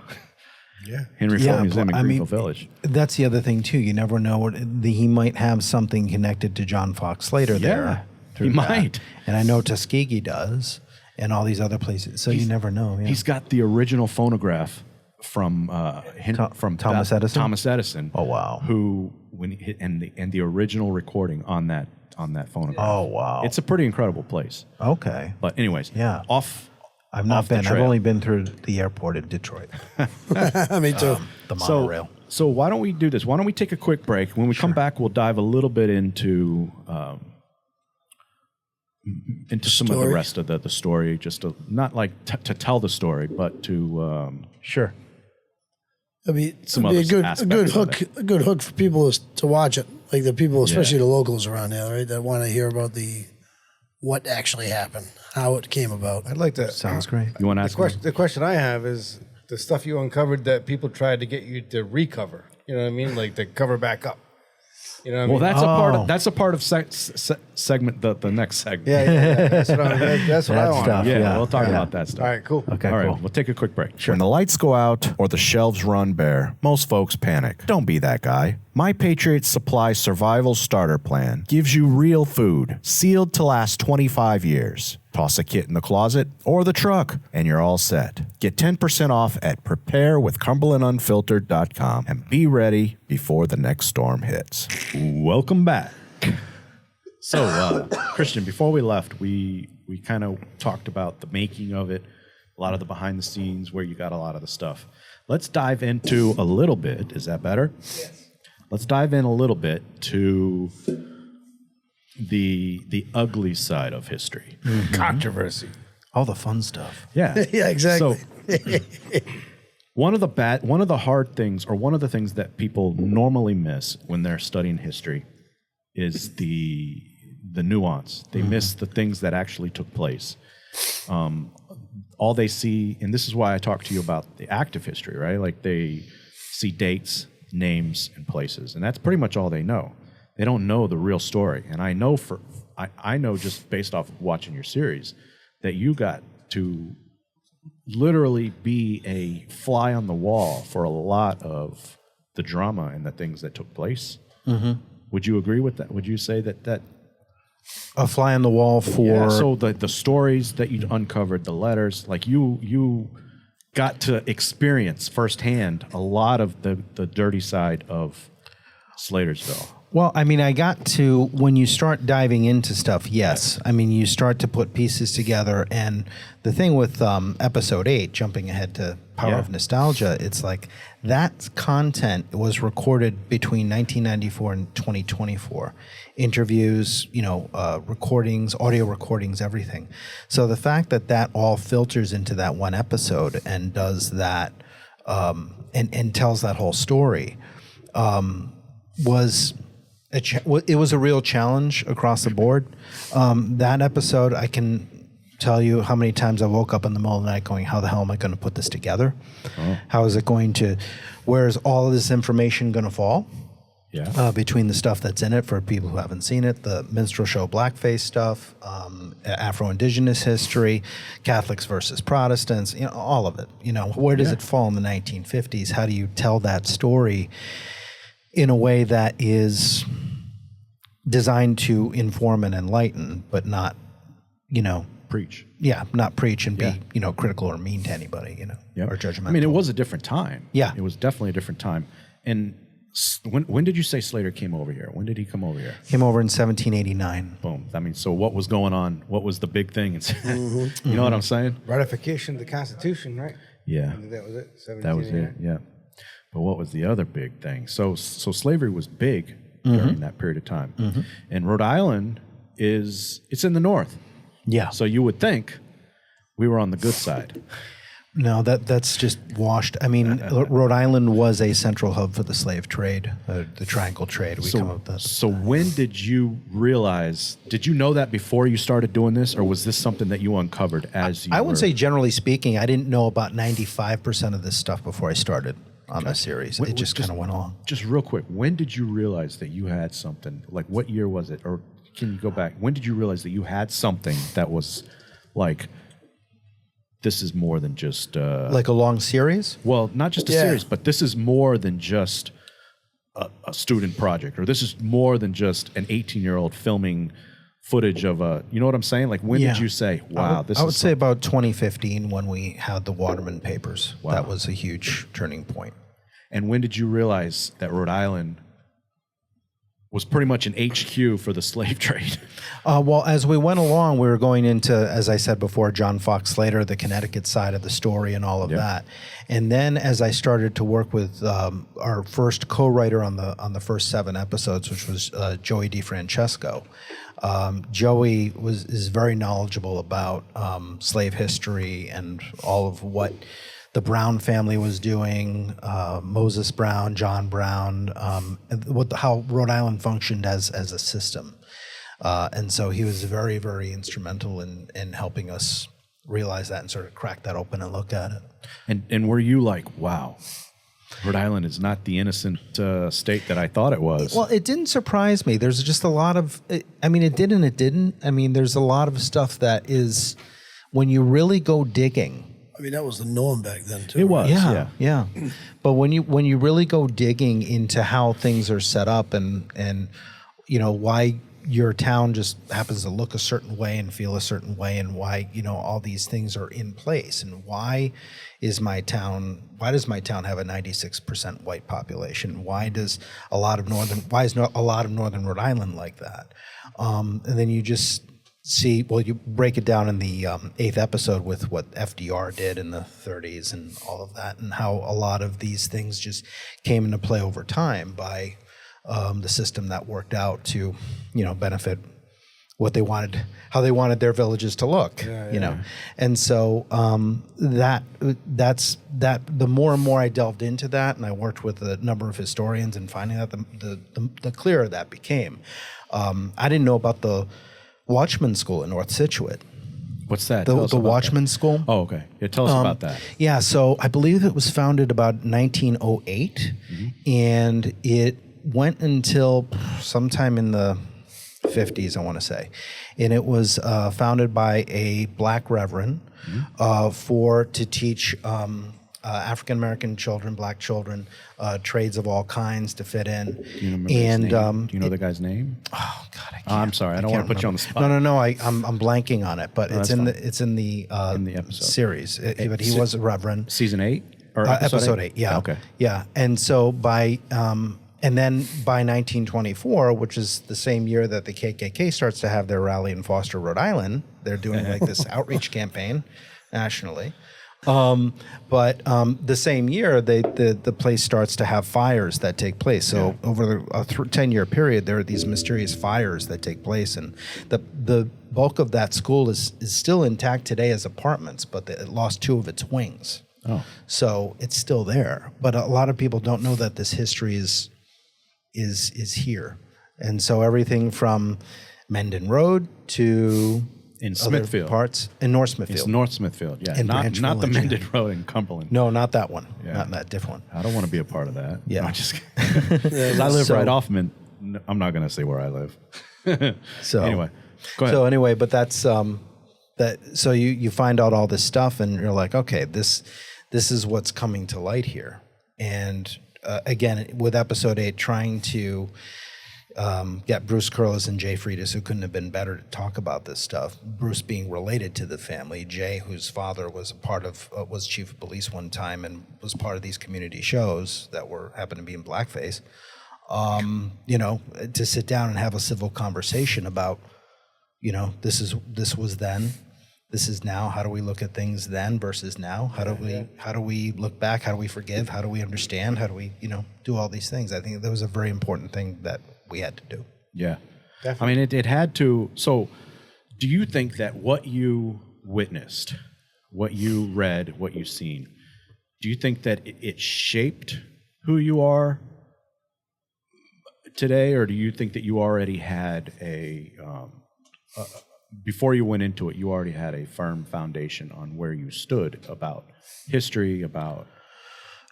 Henry Ford Museum in Greenville Village. That's the other thing, too. You never know. He might have something connected to John Fox Slater there. He might. And I know Tuskegee does, and all these other places. So you never know. Yeah. He's got the original phonograph from Thomas Edison. Thomas Edison. Oh, wow. Who and the original recording on that phonograph. Oh, wow. It's a pretty incredible place. Okay. But anyways, I've not been. I've only been through the airport in Detroit. Me too. The monorail. So why don't we do this? Why don't we take a quick break? When we come back, we'll dive a little bit into some of the rest of the story, just to, not like to tell the story, but to sure. It'd be a good hook for people to watch it, like the people, especially the locals around there, right? That want to hear about what actually happened, how it came about. I'd like to. Sounds great. You want to ask the question I have is the stuff you uncovered that people tried to get you to recover. You know what I mean? Like to cover back up. You know what I mean? That's a part of segment the next segment. Yeah. That's what I want. Stuff, Yeah, we'll talk about that stuff. All right, cool. Okay, All right, cool. we'll take a quick break. When the lights go out or the shelves run bare, most folks panic. Don't be that guy. My Patriot Supply Survival Starter Plan gives you real food, sealed to last 25 years. Toss a kit in the closet or the truck, and you're all set. Get 10% off at preparewithCumberlandUnfiltered.com and be ready before the next storm hits. Welcome back. So, Christian, before we left, we kind of talked about the making of it, a lot of the behind the scenes, where you got a lot of the stuff. Let's dive into a little bit. Is that better? Yes. Let's dive in a little bit to the ugly side of history. Mm-hmm. Controversy. All the fun stuff. Yeah. Yeah, exactly. So, one of the hard things, or one of the things that people normally miss when they're studying history, is the nuance. They miss the things that actually took place. All they see, and this is why I talk to you about the active history, right? Like they see dates, names, and places, and that's pretty much all they know. They don't know the real story. And I know I know just based off of watching your series that you got to literally be a fly on the wall for a lot of the drama and the things that took place. Mm-hmm. Would you agree with that? Would you say that a fly on the wall for? Yeah, so the stories that you uncovered, the letters, like you got to experience firsthand a lot of the dirty side of Slatersville. Well, I mean, I got to, when you start diving into stuff, yes. I mean, you start to put pieces together. And the thing with episode 8, jumping ahead to Power of Nostalgia, it's like that content was recorded between 1994 and 2024. Interviews, recordings, audio recordings, everything. So the fact that all filters into that one episode and does that and tells that whole story, was it was a real challenge across the board. That episode, I can tell you how many times I woke up in the middle of the night going, how the hell am I going to put this together? How is it going to, where is all of this information going to fall? Yeah. Between the stuff that's in it for people who haven't seen it, the minstrel show blackface stuff, Afro-Indigenous history, Catholics versus Protestants, all of it. Where does it fall in the 1950s? How do you tell that story in a way that is designed to inform and enlighten, but not, preach. Yeah, not preach and be, critical or mean to anybody, or judgmental. I mean, it was a different time. Yeah. It was definitely a different time. And when did you say Slater came over here? When did he come over here? Came over in 1789. Boom. I mean, so what was going on? What was the big thing? You know what I'm saying? Ratification of the Constitution, right? Yeah. That was it. That was it. Yeah. But what was the other big thing? So slavery was big during that period of time. And Rhode Island it's in the north. Yeah. So you would think we were on the good side. No, that's just washed. I mean, Rhode Island was a central hub for the slave trade, the triangle trade. We come up with that. So when did you realize, did you know that before you started doing this, or was this something that you uncovered as you I would say, generally speaking, I didn't know about 95% of this stuff before I started on the series. It just kind of went on. Just real quick, when did you realize that you had something? Like, what year was it? Or can you go back? When did you realize that you had something that was like, this is more than just... like a long series? Well, not just a series, but this is more than just a student project, or this is more than just an 18-year-old filming footage of a... You know what I'm saying? Like, when did you say, wow, this is... I would say about 2015 when we had the Waterman Papers. Wow. That was a huge turning point. And when did you realize that Rhode Island was pretty much an HQ for the slave trade? Well, as we went along, we were going into, as I said before, John Fox Slater, the Connecticut side of the story and all of that. And then as I started to work with our first co-writer on the first 7 episodes, which was Joey DeFrancesco, Joey is very knowledgeable about slave history and all of what the Brown family was doing, Moses Brown, John Brown, how Rhode Island functioned as a system. And so he was very, very instrumental in helping us realize that and sort of crack that open and look at it. And were you like, wow, Rhode Island is not the innocent state that I thought it was? Well, it didn't surprise me. There's just a lot of, it did and it didn't. I mean, there's a lot of stuff that is, when you really go digging, that was the norm back then too. It was, yeah. But when you really go digging into how things are set up and why your town just happens to look a certain way and feel a certain way, and why all these things are in place, and why does my town have a 96% white population? Why is a lot of northern Rhode Island like that? And then you just see, you break it down in the 8th episode with what FDR did in the 30s and all of that, and how a lot of these things just came into play over time by the system that worked out to, benefit what they wanted, how they wanted their villages to look, And so that's the more and more I delved into that, and I worked with a number of historians, and finding that the clearer that became. I didn't know about the Watchman School in North Situate. What's that? The Watchman School. Oh, okay. Yeah, tell us about that. Yeah, so I believe it was founded about 1908, and it went until sometime in the 50s, I want to say. And it was founded by a black reverend to teach African-American children, black children, trades of all kinds to fit in. Do you remember his name? Do you know the guy's name? Oh God, I can't. I'm sorry, I don't want to put you on the spot. No. I'm blanking on it, but it's in the episode series. But he was a reverend. Season 8 or episode 8? Yeah. Okay. Yeah, and so by 1924, which is the same year that the KKK starts to have their rally in Foster, Rhode Island, they're doing like this outreach campaign nationally. But the same year, the place starts to have fires that take place. So over a 10-year period, there are these mysterious fires that take place, and the bulk of that school is still intact today as apartments, but it lost 2 of its wings. Oh, so it's still there. But a lot of people don't know that this history is is here. And so everything from Mendon Road to in Smithfield parts in North Smithfield. It's North Smithfield, yeah. In Not Branch the Village, Mendon Road in Cumberland. No, not that one. Yeah. Not that different one. I don't want to be a part of that. Yeah. No, I'm just kidding. 'Cause I live So- right off I'm not going to say where I live. So Anyway, go ahead. So anyway, but that's that. So you find out all this stuff, and you're like, okay, this is what's coming to light here. And again, with episode 8, trying to get Bruce Curlis and Jay Friedis, who couldn't have been better to talk about this stuff. Bruce being related to the family, Jay, whose father was a part of was chief of police one time and was part of these community shows that happened to be in blackface. To sit down and have a civil conversation about, this was then, this is now. How do we look at things then versus now? How do we look back? How do we forgive? How do we understand? How do we, do all these things? I think that was a very important thing that we had to do. Yeah. Definitely. I mean, it had to. So do you think that what you witnessed, what you read, what you've seen, do you think that it shaped who you are today, or do you think that you already had before you went into it, you already had a firm foundation on where you stood about history, about...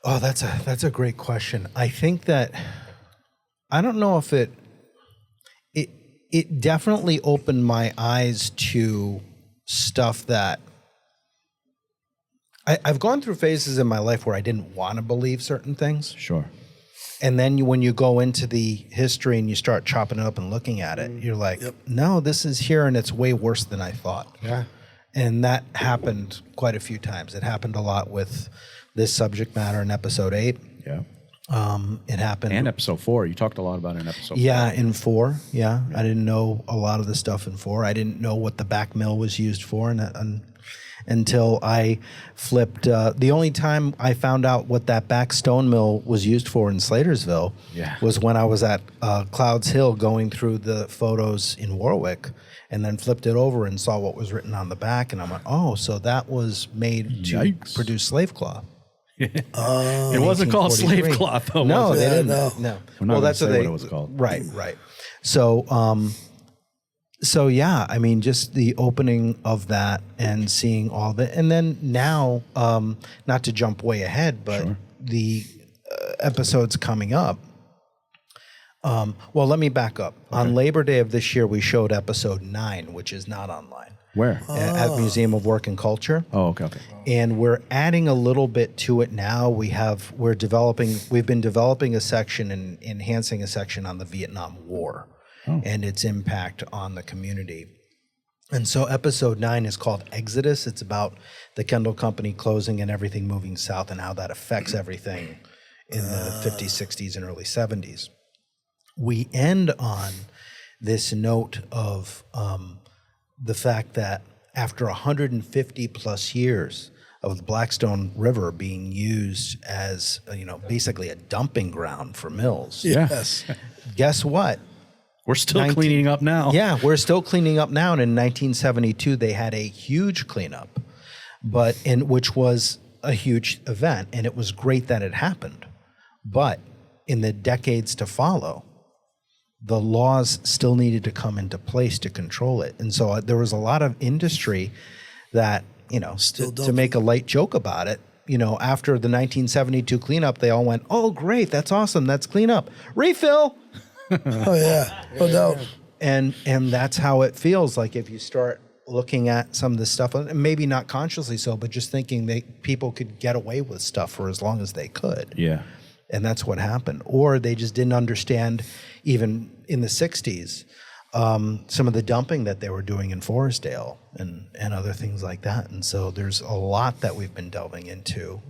Oh, that's a great question. I think that, I don't know if it definitely opened my eyes to stuff that I've gone through phases in my life where I didn't want to believe certain things. Sure. And then when you go into the history and you start chopping it up and looking at it, you're like, no, this is here and it's way worse than I thought. Yeah. And that happened quite a few times. It happened a lot with this subject matter in episode 8. Yeah. It happened. And episode 4. You talked a lot about it in episode 4. Yeah, in 4. Yeah. I didn't know a lot of the stuff in 4. I didn't know what the back mill was used for until I flipped. The only time I found out what that back stone mill was used for in Slatersville was when I was at Clouds Hill going through the photos in Warwick, and then flipped it over and saw what was written on the back, and I went, oh, so that was made to produce slave cloth. It wasn't called slave cloth, though. No, was it? they didn't. No. No. Well, that's what it was called. Right. So yeah, I mean, just the opening of that and seeing all that, and then now, not to jump way ahead, but the episodes coming up. Well, let me back up. Okay. On Labor Day of this year, we showed episode 9, which is not online. Where? At Museum of Work and Culture. Oh, okay. And we're adding a little bit to it now. We've been developing a section and enhancing a section on the Vietnam War and its impact on the community. And so episode 9 is called Exodus. It's about the Kendall Company closing and everything moving south and how that affects everything in the 50s, 60s, and early 70s. We end on this note of the fact that after 150 plus years of the Blackstone River being used as, basically a dumping ground for mills. Yes. Guess what? We're still cleaning up now. Yeah, we're still cleaning up now. And in 1972, they had a huge cleanup, which was a huge event. And it was great that it happened. But in the decades to follow, the laws still needed to come into place to control it. And so there was a lot of industry that, to make a light joke about it, after the 1972 cleanup, they all went, oh, great, that's awesome, that's cleanup. Refill! Oh, yeah, no doubt. And that's how it feels like if you start looking at some of this stuff, and maybe not consciously so, but just thinking that people could get away with stuff for as long as they could. Yeah. And that's what happened. Or they just didn't understand, even in the 60s, some of the dumping that they were doing in Forestdale and other things like that. And so there's a lot that we've been delving into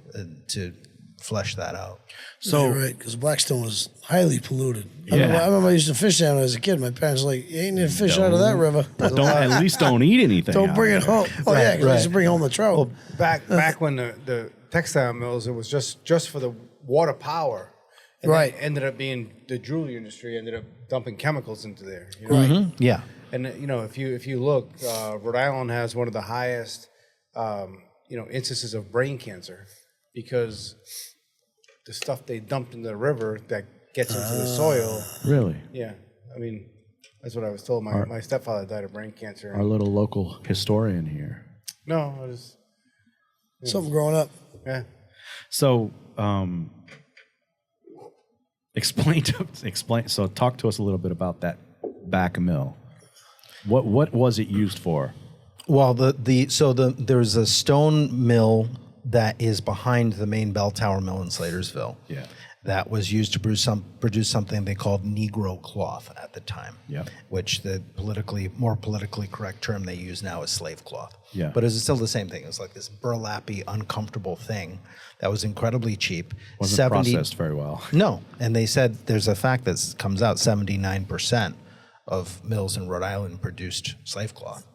to flesh that out. So you're right, because Blackstone was highly polluted. Yeah. I remember I used to fish down as a kid. My parents were like, you ain't need to fish out of that river. At least don't eat anything. Don't bring it home. Oh, yeah, because I used to bring home the trout. Well, back when the textile mills, it was just for the water power. And right. It ended up being the jewelry industry ended up dumping chemicals into there. Right. Mm-hmm. Yeah. And if you look, Rhode Island has one of the highest instances of brain cancer because the stuff they dumped in the river that gets into the soil. Really? Yeah, I mean, that's what I was told. My stepfather died of brain cancer. Our little local historian here. No, I just Something growing up. yeah. So, explain. So, talk to us a little bit about that back mill. What was it used for? Well, there's a stone mill that is behind the main bell tower mill in Slatersville. Yeah. That was used to produce something they called Negro cloth at the time. Yeah. Which the more politically correct term they use now is slave cloth. Yeah. But it's still the same thing. It was like this burlappy, uncomfortable thing that was incredibly cheap. Wasn't processed very well. No, and they said there's a fact that comes out: 79% of mills in Rhode Island produced slave cloth.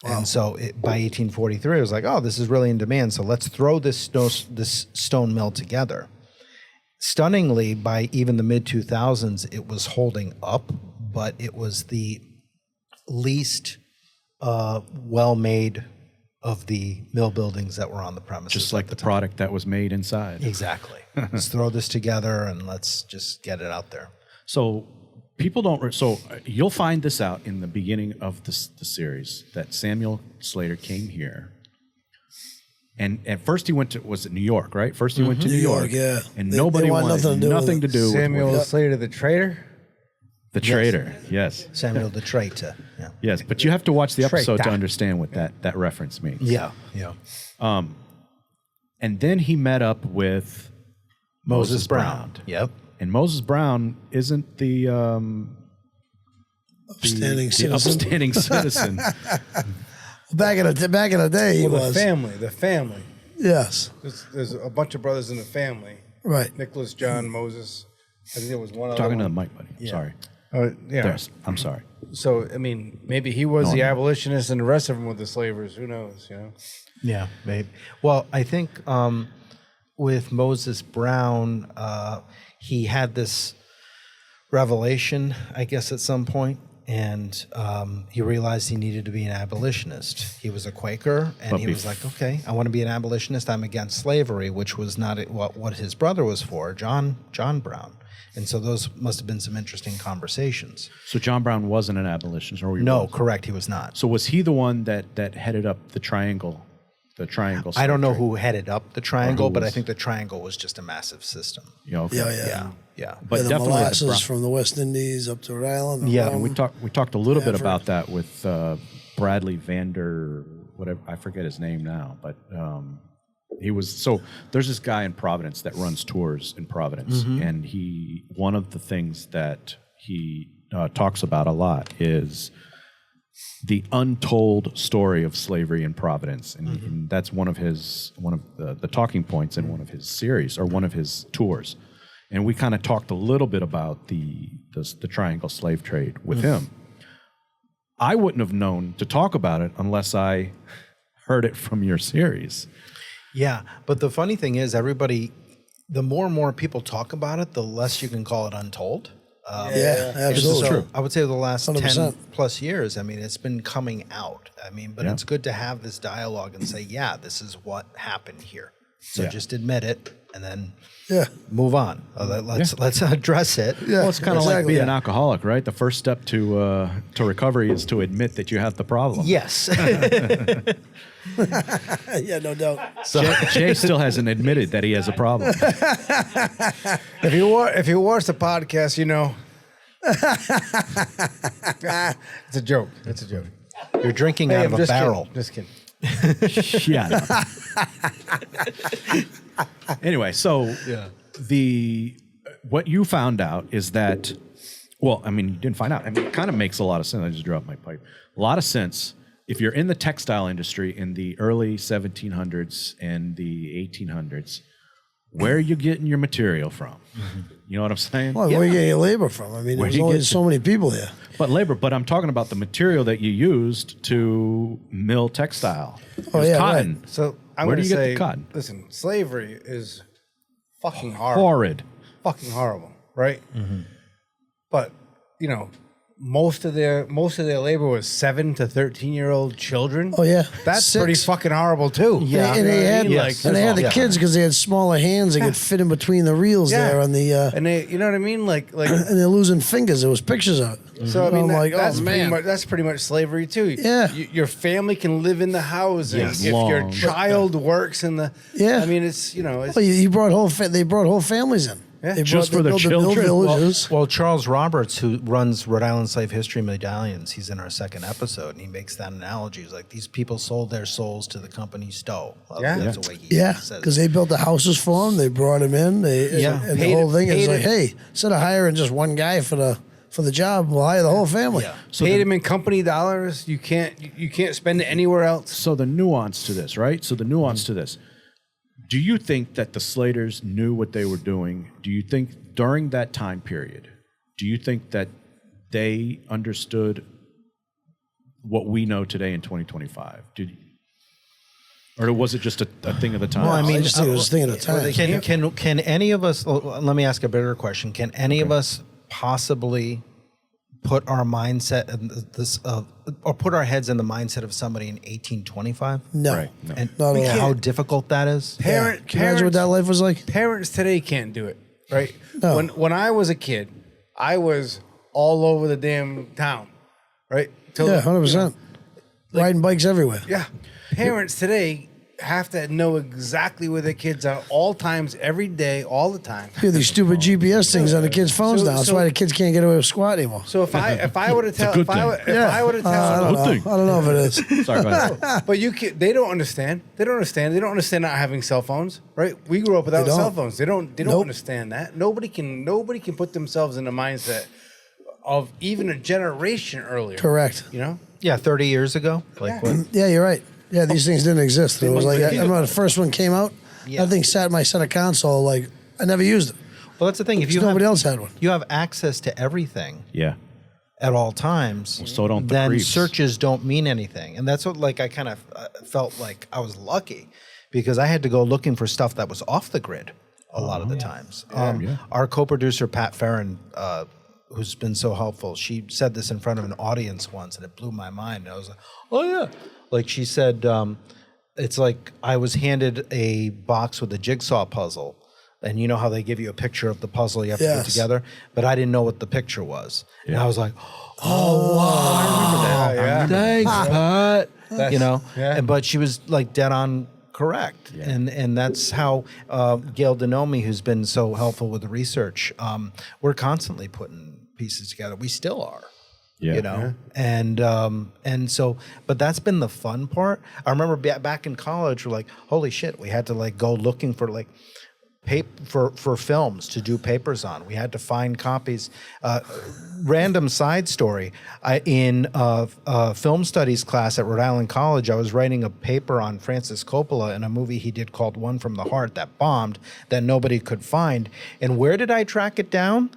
Wow. And so by 1843, it was like, oh, this is really in demand, so let's throw this stone mill together. Stunningly, by even the mid-2000s, it was holding up, but it was the least well-made of the mill buildings that were on the premises. Just like the product that was made inside. Exactly. Let's throw this together and let's just get it out there. So people don't. So you'll find this out in the beginning of the series that Samuel Slater came here, and at first he went to New York, right? First he went to New York, yeah. and nobody wanted nothing to do with Samuel Slater, the traitor. the traitor. Yes, Samuel the traitor. Yeah. yes. But you have to watch the episode to Traitor. understand what that reference means. Yeah. And then he met up with Moses Brown. Yep. And Moses Brown isn't the Upstanding the citizen. upstanding citizen. Back in the day, he Well, was. the family. Yes. There's a bunch of brothers in the family. Right. Nicholas, John, Moses. I think there was one other Talking to the one. mic, buddy. Sorry. Yeah. There's, I'm sorry. So, I mean, maybe he was the abolitionist and the rest of them were the slavers. Who knows, you know? Yeah, maybe. Well, I think with Moses Brown, he had this revelation, I guess, at some point, and he realized he needed to be an abolitionist. He was a Quaker, and he was like, okay, I want to be an abolitionist. I'm against slavery, which was not what his brother was for, John Brown. And so those must have been some interesting conversations. So John Brown wasn't an abolitionist, or No, correct, he was not. So was he the one that headed up the triangle? The triangle. I don't know slave trade? who headed up the triangle, but I was- think the triangle was just a massive system. Yeah, okay. Yeah. But the definitely molasses Brown- from the West Indies up to Rhode Island. Yeah, And we talked a little bit Effort. about that with Bradley Vander, whatever, I forget his name now, but he was, so there's this guy in Providence that runs tours in Providence, and one of the things that he talks about a lot is the untold story of slavery in Providence, and that's one of the talking points in one of his series or one of his tours. And we kind of talked a little bit about the triangle slave trade with him. I wouldn't have known to talk about it unless I heard it from your series. Yeah, but the funny thing is, the more and more people talk about it, the less you can call it untold. Yeah, absolutely. true. I would say the last 100%. 10 plus years, I mean, it's been coming out. I mean, but it's good to have this dialogue and say, yeah, this is what happened here. So just admit it and then move on. Let's address it. Yeah, Well, it's kind of like exactly, being an alcoholic, right? The first step to recovery is to admit that you have the problem. Yes. Yeah, no doubt. Jay still hasn't admitted that he has a problem. If you watch the podcast, you know. It's a joke. It's a joke. You're drinking Hey, out I'm of a just barrel. kidding. Just kidding. Yeah. Anyway, so what you found out is that, well, I mean, you didn't find out. I mean, it kind of makes a lot of sense. I just dropped my pipe. A lot of sense. If you're in the textile industry in the early 1700s and the 1800s, where are you getting your material from? You know what I'm saying? Well, where you get your labor from? I mean, Where there's do you only get so many people here. But I'm talking about the material that you used to mill textile. It was yeah, cotton. right. So I'm Where going do to you get say, the cotton? listen, slavery is fucking horrible. Horrid. Fucking horrible, right? But, you know, most of their labor was 7 to 13-year-old children. Oh yeah, That's 6. pretty fucking horrible too. Yeah. And they had, Yes. and they had the kids because they had smaller hands. They could fit in between the reels there on the. And they, you know what I mean, like And they're losing fingers. There was pictures of it. So I mean, I'm like, that's oh man, that's pretty much slavery too. Yeah. Your family can live in the house, Yes. if Long. your child works in the. Yeah. I mean, it's it's, well, you brought they brought whole families in. Yeah. They Just brought- for they the built children? villages. Well, Charles Roberts, who runs Rhode Island Slave History Medallions, he's in our second episode, and he makes that analogy. He's like, these people sold their souls to the company Stowe. Well, Yeah. That's the way he Yeah, says because it. they built the houses for them. They brought him in. Yeah. And the Paid whole thing is paid like, it. hey, instead of hiring just one guy for the job, we'll hire the whole family. Yeah. paid him in company dollars. You can't spend it anywhere else. So the nuance to this, right? So the nuance to this. Do you think that the Slaters knew what they were doing? Do you think during that time period, do you think that they understood what we know today in 2025? Or was it just a thing of the time? Well, I mean, I just think it was a thing at a time. Can any of us? Let me ask a bigger question. Can any of us possibly put our mindset in this, or put our heads in the mindset of somebody in 1825? No, Right, no. And Not at all. how difficult that is. Can you imagine what that life was like? Parents today can't do it, right? No. When I was a kid, I was all over the damn town, right? Till, Yeah, 100%. Riding bikes everywhere. Yeah. Parents today have to know exactly where their kids are all times, every day, all the time. Yeah, these stupid GPS things on the kids' phones now. That's why the kids can't get away with squat anymore. So if I were to tell, good if I were to tell, I don't know. thing. I don't know if it is. Sorry, go ahead. but they don't understand. They don't understand. They don't understand not having cell phones, right? We grew up without They don't. cell phones. They don't Nope. understand that. Nobody can put themselves in the mindset of even a generation earlier. Correct. You know? Yeah, 30 years ago. Like what? Yeah, you're right. Yeah, these things didn't exist. It was like, I remember the first one came out, Yeah. that thing sat in my center console, like, I never used it. Well, that's the thing. If you Nobody have, else had one. you have access to everything Yeah. at all times, so don't the then creeps. searches don't mean anything. And that's what, like, I kind of felt like I was lucky because I had to go looking for stuff that was off the grid a lot of the times. Our co-producer, Pat Farron, who's been so helpful, she said this in front of an audience once, and it blew my mind. I was like, oh, yeah. Like she said, it's like I was handed a box with a jigsaw puzzle, and you know how they give you a picture of the puzzle you have to put Yes. together, but I didn't know what the picture was. And I was like, oh, wow. Yeah. Thanks, Pat. You know, yeah. but she was like dead on correct. And that's how Gail Denomi, who's been so helpful with the research, we're constantly putting pieces together. We still are. Yeah. You know, and so, but that's been the fun part. I remember back in college, we're like, holy shit, we had to like go looking for like for films to do papers on. We had to find copies. Random side story: in a film studies class at Rhode Island College, I was writing a paper on Francis Coppola in a movie he did called One from the Heart that bombed, that nobody could find. And where did I track it down?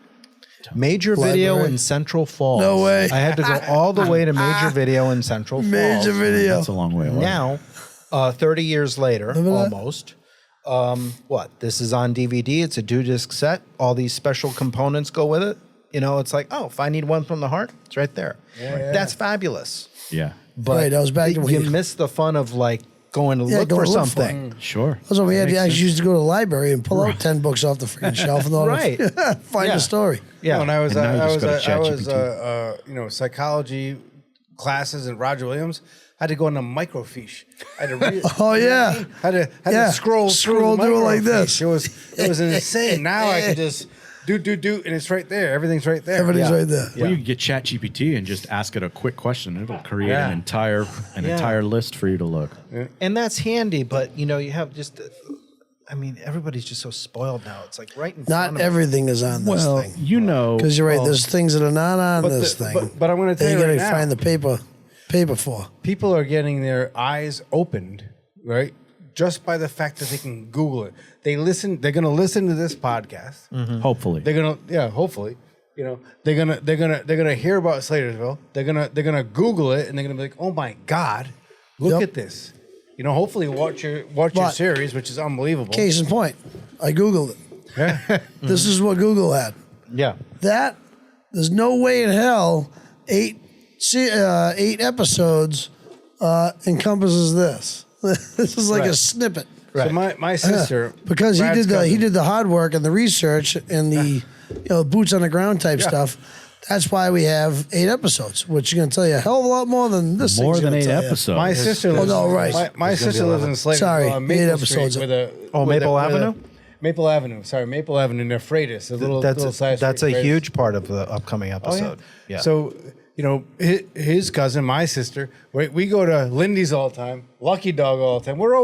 Major Video Library. in Central Falls. No way. I had to go all the way to Major Video in Central Falls. Major video. That's a long way away. Now, 30 years later, Remember that? almost, what? This is on DVD. It's a 2-disc set. All these special components go with it. You know, it's like, oh, if I need One from the Heart, it's right there. That's fabulous. Yeah. But Right, I was back to when you you- miss the fun of like going to look go for look for something. Sure. That's what we had to Makes actually sense. used to go to the library and pull out 10 books off the freaking shelf and all Right. find Yeah. a story. Yeah. When I was, And now you I just was, go to I was, ChatGPT. psychology classes at Roger Williams. I had to go into microfiche. I had to read. Oh, yeah. Had to Yeah. scroll Scroll the through it like microfiche. this. It was insane. Now I can just do, and it's right there. Everything's right there. Everything's Yeah. right there. Well, you can get ChatGPT and just ask it a quick question. It'll create Yeah. an entire list for you to look. And that's handy, but you know, you have just, I mean, everybody's just so spoiled now. It's like right in front Not of them. everything is on this Well, thing. you know, Because you're right, there's things that are not on But this the- thing. but I'm gonna tell that you gotta right now. find the paper for. People are getting their eyes opened, right? Just by the fact that they can Google it. They're going to listen to this podcast. hopefully. They're going to, hopefully, they're going to hear about Slatersville. They're going to Google it and they're going to be like, "Oh my God, look Yep. at this." Hopefully watch your But- series, which is unbelievable. Case in point, I Googled it. Yeah. This is what Google had. Yeah. There's no way in hell 8 episodes encompasses this. This is like a snippet. Right. So my sister, because Brad's he did the hard work and the research and the boots on the ground type stuff. That's why we have 8 episodes, which is going to tell you a hell of a lot more than this. More than 8 episodes. My sister lives. My sister lives in Slatersville. Sorry, Maple 8 episodes. Street Maple Avenue. Maple Avenue. Sorry, Maple Avenue near Freitas. That's a huge part of the upcoming episode. Yeah. So, his cousin, my sister, we go to Lindy's all the time, Lucky Dog all the time. We're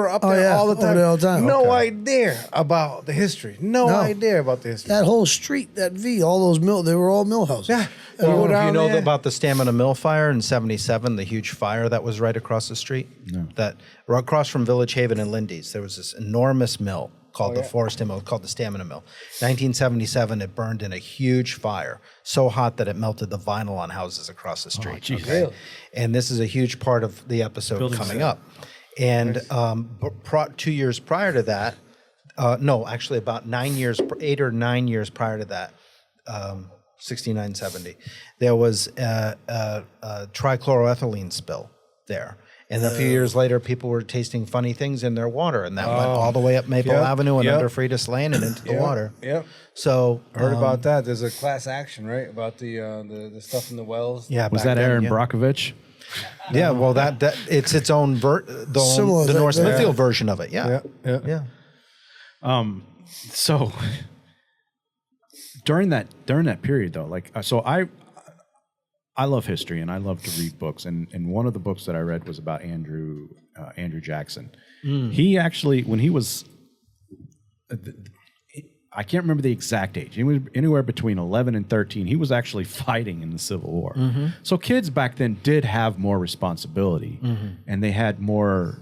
up there all the time. All the time. No idea about the history. No idea about the history. That whole street, that V, all those they were all mill houses. Yeah. About the Stamina Mill fire in '77, the huge fire that was right across the street? No. That right across from Village Haven and Lindy's, there was this enormous mill called the Forest Mill, called the Stamina Mill. 1977, it burned in a huge fire, so hot that it melted the vinyl on houses across the street. Oh, okay? Really? And this is a huge part of the episode coming up. And 2 years prior to that, actually about 8 or 9 years prior to that, 69, 70, there was a trichloroethylene spill there. And a few years later, people were tasting funny things in their water, and that went all the way up Maple Avenue and under Freitas Lane and into the water. Yep. So heard about that. There's a class action, right, about the stuff in the wells. Yeah. Was that Aaron Brockovich? Yeah. Well, that it's its own the North Smithfield version of it. Yeah. Yeah. So during that period, though, I love history and I love to read books. And one of the books that I read was about Andrew Jackson. He actually, when he was, I can't remember the exact age. He was anywhere between 11 and 13. He was actually fighting in the Civil War. Mm-hmm. So kids back then did have more responsibility and they had more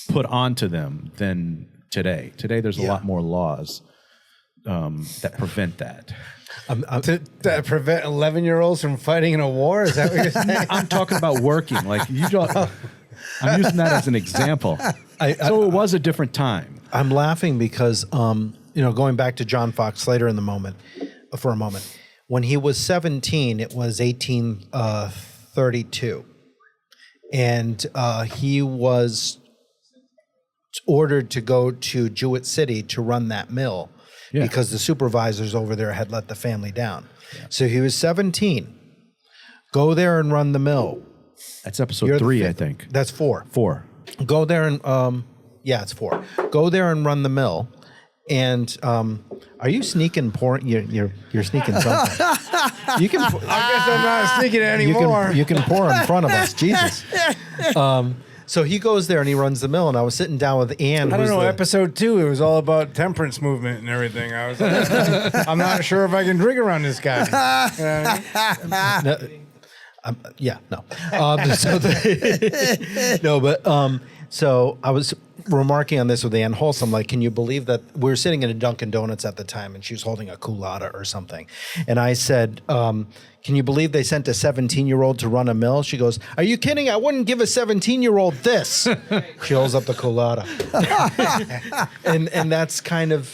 put onto them than today. Today, there's a lot more laws that prevent that. To prevent 11-year-olds from fighting in a war? Is that what you're saying? I'm talking about working. I'm using that as an example. So it was a different time. I'm laughing because, going back to John Fox Slater for a moment, when he was 17, it was 1832. And he was ordered to go to Jewett City to run that mill. Yeah. Because the supervisors over there had let the family down. Yeah. So he was 17. Go there and run the mill. That's episode 3, I think. That's 4. 4. Go there and, it's 4. Go there and run the mill. And are you sneaking porn? You're sneaking something. You can. I guess I'm not sneaking it anymore. You can pour in front of us. Jesus. So he goes there and he runs the mill, and I was sitting down with Ann. I don't know, episode 2, it was all about temperance movement and everything. I was like, I'm not sure if I can drink around this guy. You know what I mean? So I was remarking on this with Ann Holsom, like, can you believe that we were sitting in a Dunkin' Donuts at the time and she was holding a culotta or something. And I said, can you believe they sent a 17-year-old to run a mill? She goes, are you kidding? I wouldn't give a 17-year-old this. She holds up the culotta. and that's kind of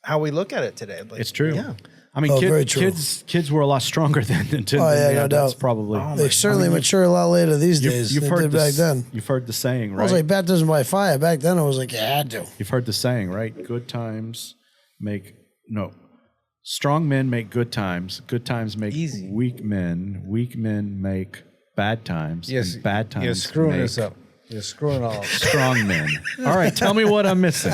how we look at it today. Like, it's true. Yeah. I mean, kids were a lot stronger then than today. Oh, yeah, no doubt. That's probably. They certainly mature a lot later these days than they did back then. You've heard the saying, right? I was like, baptism by fire. Back then, it was like, you had to. You've heard the saying, right? Strong men make good times make weak men make bad times, and bad times You're screwing this up. You're screwing all up. Strong men. All right, tell me what I'm missing.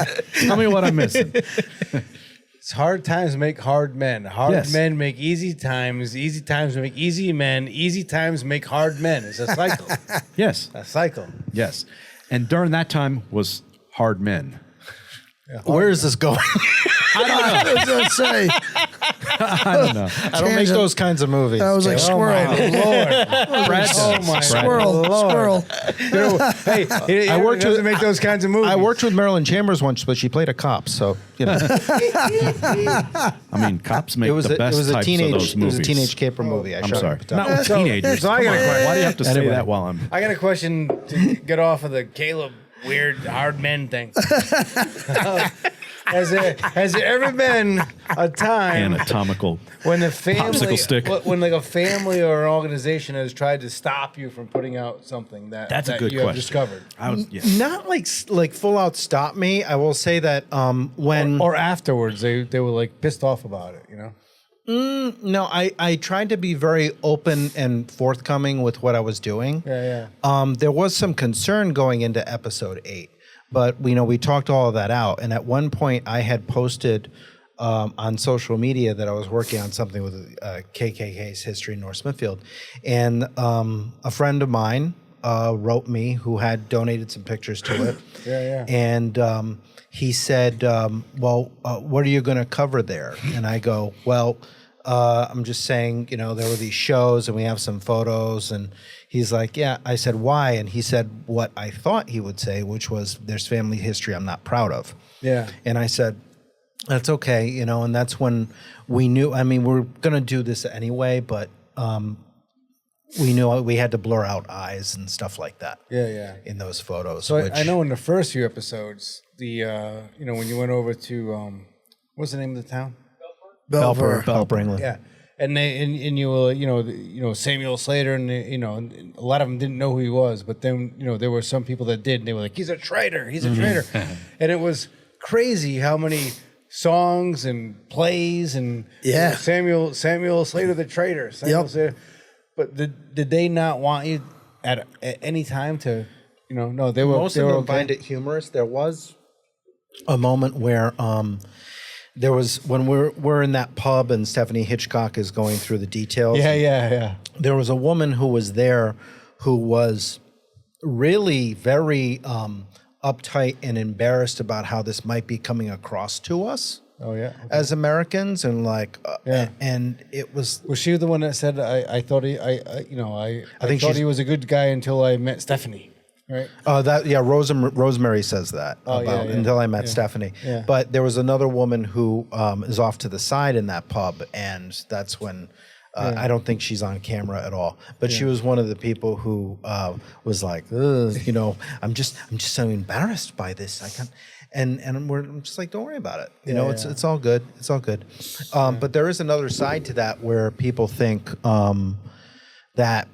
It's hard times make hard men. Hard men make easy times. Easy times make easy men. Easy times make hard men. It's a cycle. Yes. A cycle. Yes. And during that time was hard men. Yeah, Where is this going? I don't know. What does that say? I don't know. I don't make those kinds of movies. That was like squirrel. Squirrel. Hey, I worked to make those kinds of movies. I worked with Marilyn Chambers once, but she played a cop, so you know. I mean, cops make the best types of those movies. It was a teenage caper movie. I'm sorry, not with teenagers. So I got a question. Why do you have to say that while I'm? I got a question to get off of the Caleb weird hard men thing. Has there ever been a time Anatomical when the popsicle family, stick. when like a family or an organization has tried to stop you from putting out something That's a that good you have question. discovered, Not like full out stop me. I will say that when or afterwards they were like pissed off about it, you know? no, I tried to be very open and forthcoming with what I was doing. Yeah. There was some concern going into episode 8, but we talked all of that out. And at one point, I had posted on social media that I was working on something with KKK's history in North Smithfield, and a friend of mine wrote me who had donated some pictures to it. Yeah. And he said, well, what are you going to cover there? And I go, well, I'm just saying, there were these shows and we have some photos. And he's like, yeah. I said, why? And he said what I thought he would say, which was, there's family history I'm not proud of. Yeah. And I said, that's okay, and that's when we knew, we're going to do this anyway, but we knew we had to blur out eyes and stuff like that. Yeah. In those photos. So I know in the first few episodes, when you went over to what's the name of the town? Belper. Yeah, and you were Samuel Slater, and and a lot of them didn't know who he was, but then there were some people that did, and they were like, he's a traitor, and it was crazy how many songs and plays and Samuel Slater the traitor. Slater. But did they not want you at any time to, No, they were. Most they of were them okay. find it humorous. There was a moment where there was when we're in that pub and Stephanie Hitchcock is going through the details. Yeah. There was a woman who was there who was really very uptight and embarrassed about how this might be coming across to us. Oh yeah. As Americans, and and it was. Was she the one that said I thought he he was a good guy until I met Stephanie, right? Rosemary says that about until I met Stephanie. Yeah. But there was another woman who is off to the side in that pub, and that's when I don't think she's on camera at all. But she was one of the people who was like, I'm just so embarrassed by this. I can't. And I'm just like, don't worry about it. It's all good. It's all good. But there is another side to that where people think that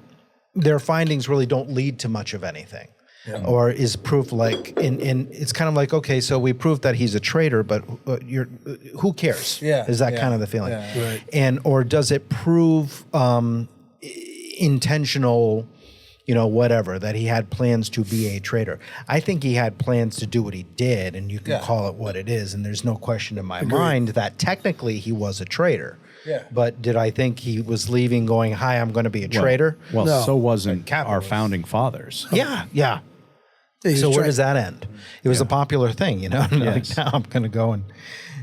their findings really don't lead to much of anything. Yeah. Or is proof like, and it's kind of like, okay, so we proved that he's a traitor, but who cares? Yeah. Is that kind of the feeling? Yeah. Right. Or does it prove intentional, whatever, that he had plans to be a traitor? I think he had plans to do what he did, and you can call it what it is, and there's no question in my mind that technically he was a traitor. Yeah. But did I think he was leaving going, hi, I'm going to be a traitor? Well, No. so wasn't our founding fathers. Yeah. He's So where trying- does that end? It was a popular thing, Like, now I'm going to go and...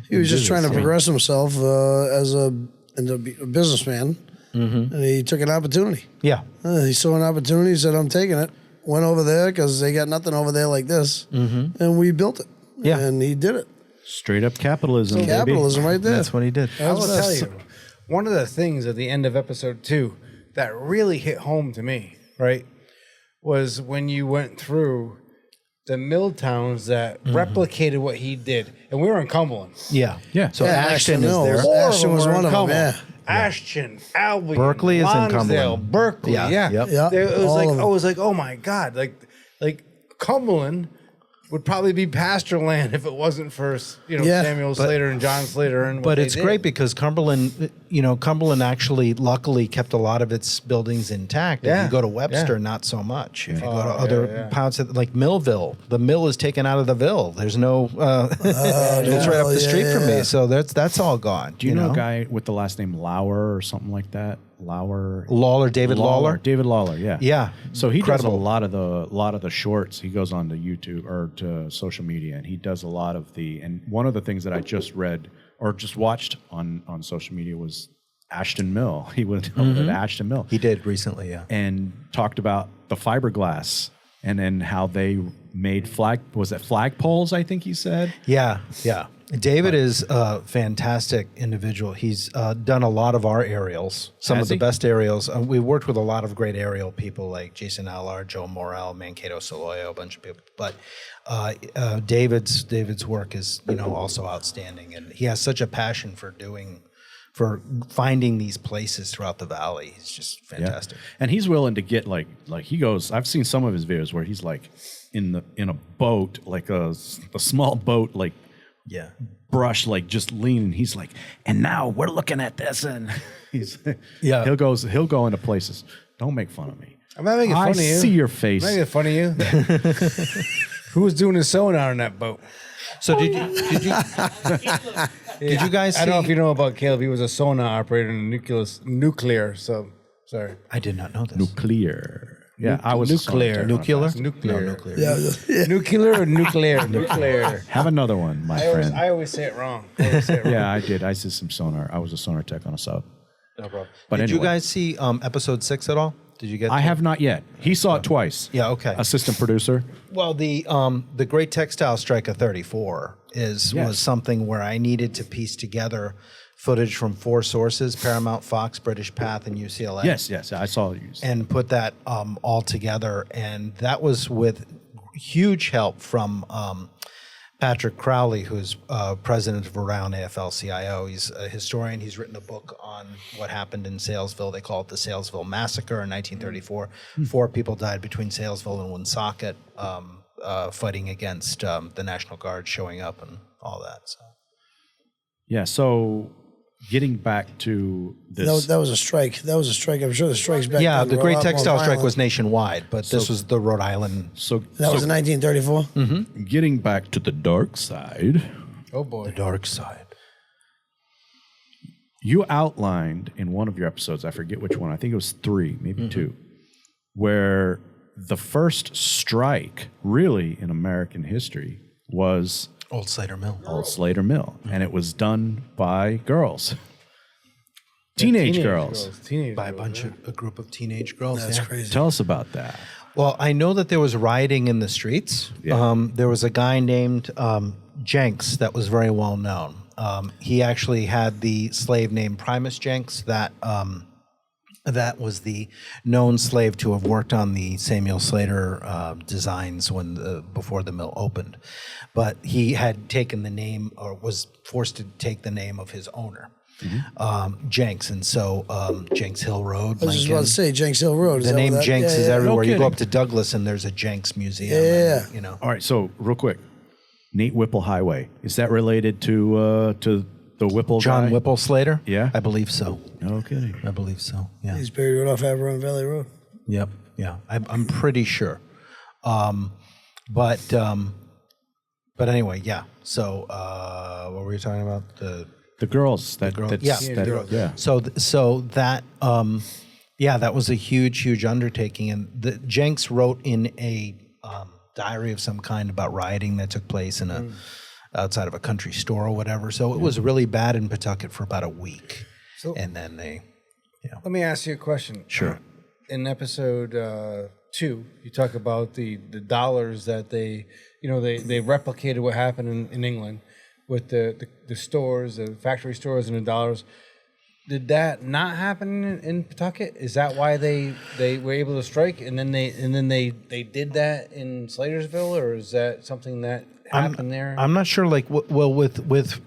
He was just trying to progress himself as a businessman, and he took an opportunity. Yeah. He saw an opportunity, said, I'm taking it. Went over there because they got nothing over there like this, and we built it. Yeah. And he did it. Straight up capitalism, baby. Capitalism right there. That's what he did. I will tell you, one of the things at the end of episode 2 that really hit home to me, right, was when you went through the mill towns that replicated what he did. And we were in Cumberland. Yeah. So Ashton is there. Ashton was one of them, yeah. Ashton, Albion, Berkeley is in Lonsdale, Cumberland. Berkeley, Yeah. yeah. Yep. Yeah. It was All like, of them. I was like, oh my God, like Cumberland would probably be pasture land if it wasn't for Samuel Slater and John Slater and what But they it's did. great because Cumberland actually luckily kept a lot of its buildings intact. If Yeah. you go to Webster, not so much. If you go to other parts of, like Millville, the mill is taken out of the Ville. There's no, it's right up the street from me. So that's all gone. Do you know a guy with the last name Lauer or something like that? David Lawler? David Lawler, yeah. Yeah. So he does a Incredible. lot of the shorts. He goes on to YouTube or to social media, and he does a lot of and one of the things that I just read or just watched on social media was Ashton Mill. He went over to Ashton Mill. He did recently, yeah. And talked about the fiberglass and then how they made flagpoles, I think he said. Yeah. David is a fantastic individual. He's done a lot of our aerials, some of the best aerials. We've worked with a lot of great aerial people like Jason Allard, Joe Morel, Mankato Soloyo, a bunch of people. But David's work is also outstanding, and he has such a passion for finding these places throughout the valley. He's just fantastic. Yeah. And he's willing to get like he goes. I've seen some of his videos where he's like in a boat, like a small boat, like. Yeah, brush, like just leaning. He's like, and now we're looking at this, and he's yeah. He'll go into places. Don't make fun of me. I'm not making fun of you. I see your face. I'm not making fun of you. Who was doing the sonar on that boat? So did you guys see? I don't know if you know about Caleb. He was a sonar operator in nuclear. So sorry, I did not know this. Nuclear. Yeah, I was nuclear. Nuclear. Yeah. Nuclear or nuclear? Nuclear. Have another one, my friend. I always say it wrong. Yeah, I did. I did some sonar. I was a sonar tech on a sub. No problem. But did anyway. you guys see episode 6 at all? Did you get? I have not yet. He saw it twice. Yeah. Okay. Assistant producer. Well, the Great Textile Strike of '34 was something where I needed to piece together footage from 4 sources: Paramount, Fox, British Path, and UCLA. Yes, I saw it used. And put that all together, and that was with huge help from Patrick Crowley, who's president of Rhode Island AFL-CIO. He's a historian. He's written a book on what happened in Salesville. They call it the Salesville Massacre in 1934. 4 people died between Salesville and Woonsocket, fighting against the National Guard showing up and all that. So. Yeah, so getting back to this. That was a strike. I'm sure the strikes back Yeah, then the were a Great lot more Textile Strike violent. was nationwide, but this was the Rhode Island. So That was in 1934? Mm-hmm. Getting back to the dark side. Oh boy. The dark side. You outlined in one of your episodes, I forget which one, I think it was 3, maybe 2, where the first strike really in American history was Old Slater Mill. Old Slater Mill. And it was done by girls. Teenage girls. By a group of teenage girls. That's crazy. Tell us about that. Well, I know that there was rioting in the streets. Yeah. There was a guy named Jenks that was very well known. He actually had the slave named Primus Jenks that was the known slave to have worked on the Samuel Slater designs before the mill opened. But he had taken the name, or was forced to take the name of his owner, Jenks. And so Jenks Hill Road, I was just about to say Jenks Hill Road. the name Jenks is everywhere. No You go up kidding. to Douglas and there's a Jenks museum. Yeah. And, All right, so real quick. Nate Whipple Highway. Is that related to the Whipple John guy? Whipple Slater? Yeah? I believe so. No kidding. I believe so. Yeah. He's buried right off Aberrant Valley Road. Yep. Yeah. I'm pretty sure. But anyway, yeah. So what were you talking about? The girls. Yeah. Yeah. So that that was a huge undertaking, and Jenks wrote in a diary of some kind about rioting that took place in outside of a country store or whatever. So it was really bad in Pawtucket for about a week, and then they. Let me ask you a question. Sure. In episode 2, you talk about the dollars that they replicated what happened in England with the stores, the factory stores, and the dollars. Did that not happen in Pawtucket? Is that why they were able to strike, and then they did that in Slatersville, or is that something that happened there? I'm not sure. Like, well, with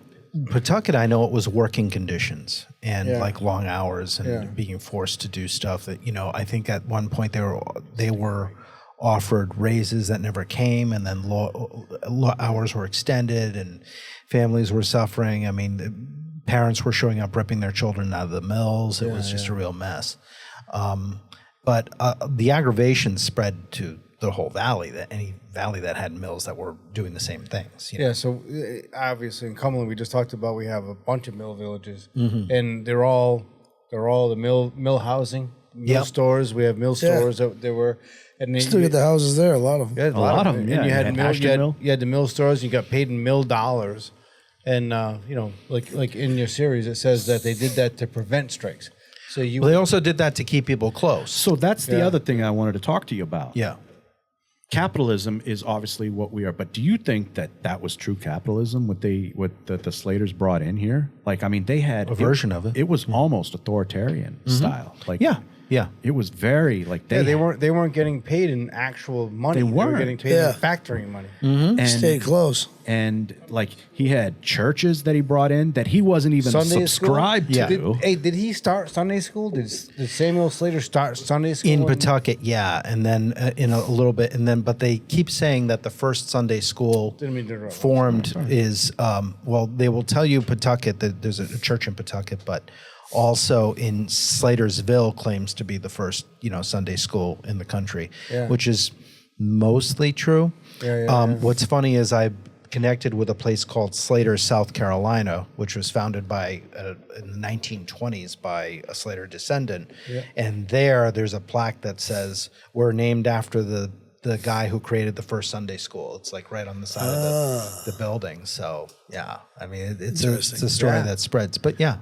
Pawtucket, I know it was working conditions and like long hours and being forced to do stuff that I think at one point they were offered raises that never came, and then hours were extended, and families were suffering. I mean, parents were showing up ripping their children out of the mills. It was just a real mess. But the aggravation spread to the whole valley, that any valley that had mills that were doing the same things. Yeah, so obviously in Cumberland, we just talked about, we have a bunch of mill villages, and they're all the mill housing, mill stores. We have mill stores that there were, and then Still get the houses there, a lot of them. Yeah, A lot of them, And yeah. you had You had mill, Ashton Mill. you had the mill stores. You got paid in mill dollars, and like in your series, it says that they did that to prevent strikes. So Well, they also did that to keep people close. So that's the other thing I wanted to talk to you about. Yeah. capitalism is obviously what we are, but do you think that was true capitalism? What the Slaters brought in here? Like, I mean, they had a version of it. It was almost authoritarian style. Like, Yeah. it was very like they weren't getting paid in actual money. They They were weren't. getting paid in factoring money. and, Stay close. and like he had churches that he brought in that he wasn't even subscribed school? to. Did he start Sunday school? Did Samuel Slater start Sunday school In Pawtucket, yeah, and then in a little bit, and then but they keep saying that the first Sunday school Didn't mean to interrupt. formed is well, they will tell you Pawtucket that there's a church in Pawtucket, but also in Slatersville claims to be the first Sunday school in the country, which is mostly true. What's funny is I connected with a place called Slater, South Carolina, which was founded by in the 1920s by a Slater descendant. And there's a plaque that says, we're named after the guy who created the first Sunday school. It's like right on the side of the building. So yeah, I mean, it's a story that spreads. But yeah.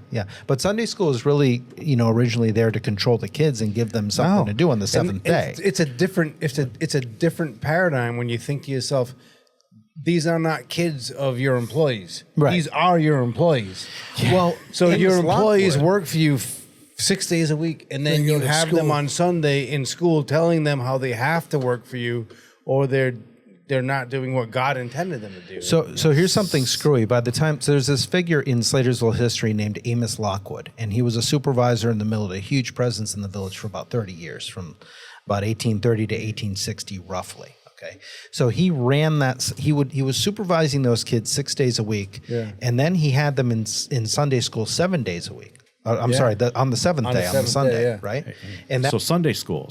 But Sunday school is really, originally there to control the kids and give them something to do on the seventh day. It's a different paradigm when you think to yourself, these are not kids of your employees. Right. These are your employees. Well, So in your this employees Lockwood- work for you 6 days a week, and then They go you to have them school. on Sunday in school telling them how they have to work for you, or they're not doing what God intended them to do. So here's something screwy. So there's this figure in Slatersville history named Amos Lockwood, and he was a supervisor in the mill, a huge presence in the village for about 30 years, from about 1830 to 1860, roughly. Okay, so he ran that. He was supervising those kids 6 days a week, and then he had them in Sunday school 7 days a week. I'm sorry, on the seventh day, on the Sunday, right? And that, So Sunday school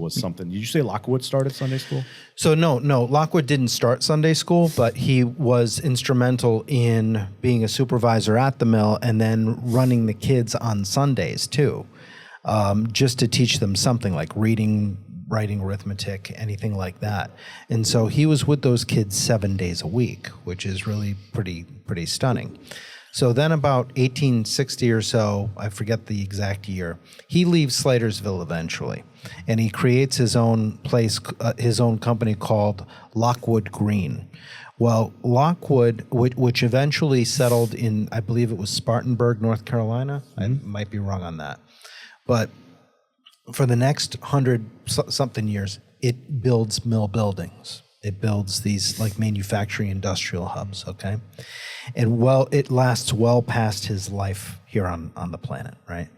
was something. Did you say Lockwood started Sunday school? So no, Lockwood didn't start Sunday school, but he was instrumental in being a supervisor at the mill and then running the kids on Sundays too, just to teach them something like reading, writing, arithmetic, anything like that. And so he was with those kids 7 days a week, which is really pretty stunning. So then about 1860 or so, I forget the exact year, he leaves Slatersville eventually, and he creates his own place, his own company called Lockwood Green. Well, Lockwood, which eventually settled in, I believe it was Spartanburg, North Carolina. I might be wrong on that. But for the next 100-something years, it builds mill buildings. It builds these like manufacturing industrial hubs, okay? And it lasts well past his life here on the planet, right?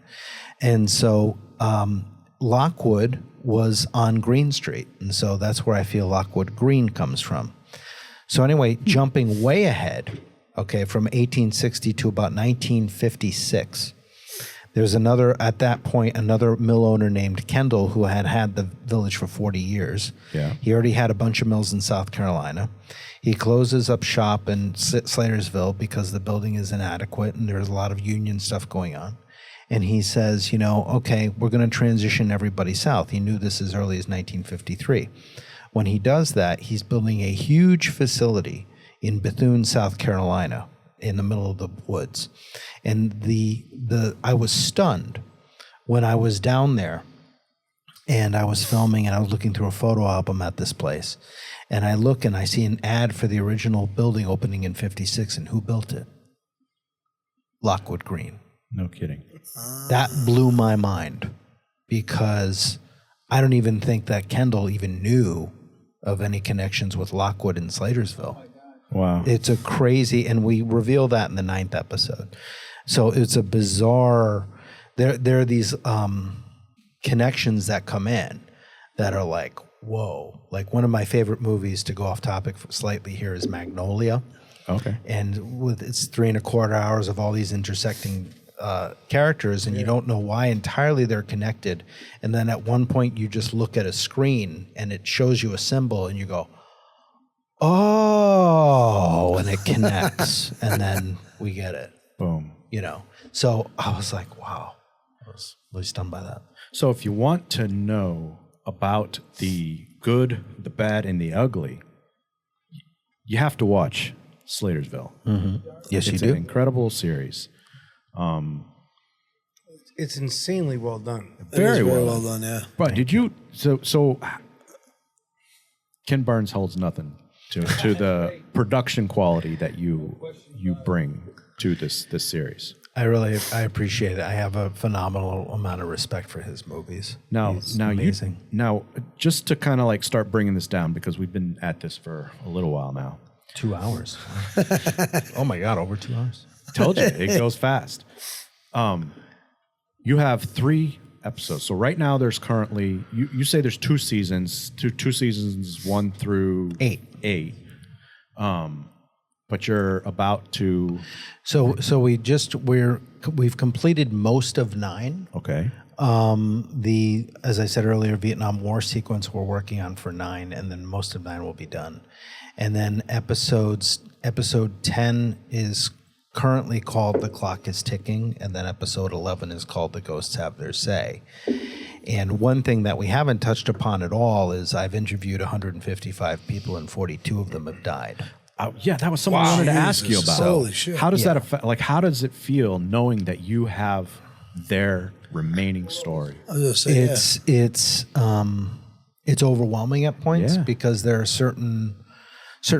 And so Lockwood was on Green Street, and so that's where I feel Lockwood Green comes from. So anyway, jumping way ahead, okay, from 1860 to about 1956, there's at that point, another mill owner named Kendall who had the village for 40 years. Yeah. He already had a bunch of mills in South Carolina. He closes up shop in Slatersville because the building is inadequate and there's a lot of union stuff going on. And he says, okay, we're going to transition everybody south. He knew this as early as 1953. When he does that, he's building a huge facility in Bethune, South Carolina, in the middle of the woods. And I was stunned when I was down there and I was filming and I was looking through a photo album at this place. And I look and I see an ad for the original building opening in 56, and who built it? Lockwood Green. No kidding. That blew my mind because I don't even think that Kendall even knew of any connections with Lockwood in Slatersville. Wow. It's a crazy, and we reveal that in the 9th episode. So it's a bizarre, there are these connections that come in that are like, whoa. Like one of my favorite movies, to go off topic slightly here, is Magnolia. Okay. And with its 3.25 hours of all these intersecting characters, and you don't know why entirely they're connected. And then at one point you just look at a screen and it shows you a symbol and you go, oh, and it connects. And then we get it. Boom. So I was like, wow, I was really stunned by that. So if you want to know about the good, the bad, and the ugly, you have to watch Slatersville. Yes, It's you do. an incredible series. It's insanely well done. Very Very well well done, yeah. But did you, so Ken Burns holds nothing to the production quality that you bring to this series. I appreciate it. I have a phenomenal amount of respect for his movies. He's amazing. Now, just to kind of like start bringing this down, because we've been at this for a little while now. 2 hours. Oh my God, over 2 hours. Told you, it goes fast. You have 3 episodes. So right now there's currently, you say there's 2 seasons, two seasons 1 through 8. But you're about to. So we've completed most of 9. Okay. As I said earlier, Vietnam War sequence we're working on for 9, and then most of 9 will be done. And then episode 10 is currently called The Clock is Ticking, and then episode 11 is called The Ghosts Have Their Say. And one thing that we haven't touched upon at all is I've interviewed 155 people, and 42 of them have died. Yeah, that was something I wanted to ask you about. Holy shit. How does that affect? Like, how does it feel knowing that you have their remaining story? I was gonna say, It's overwhelming at points because there are certain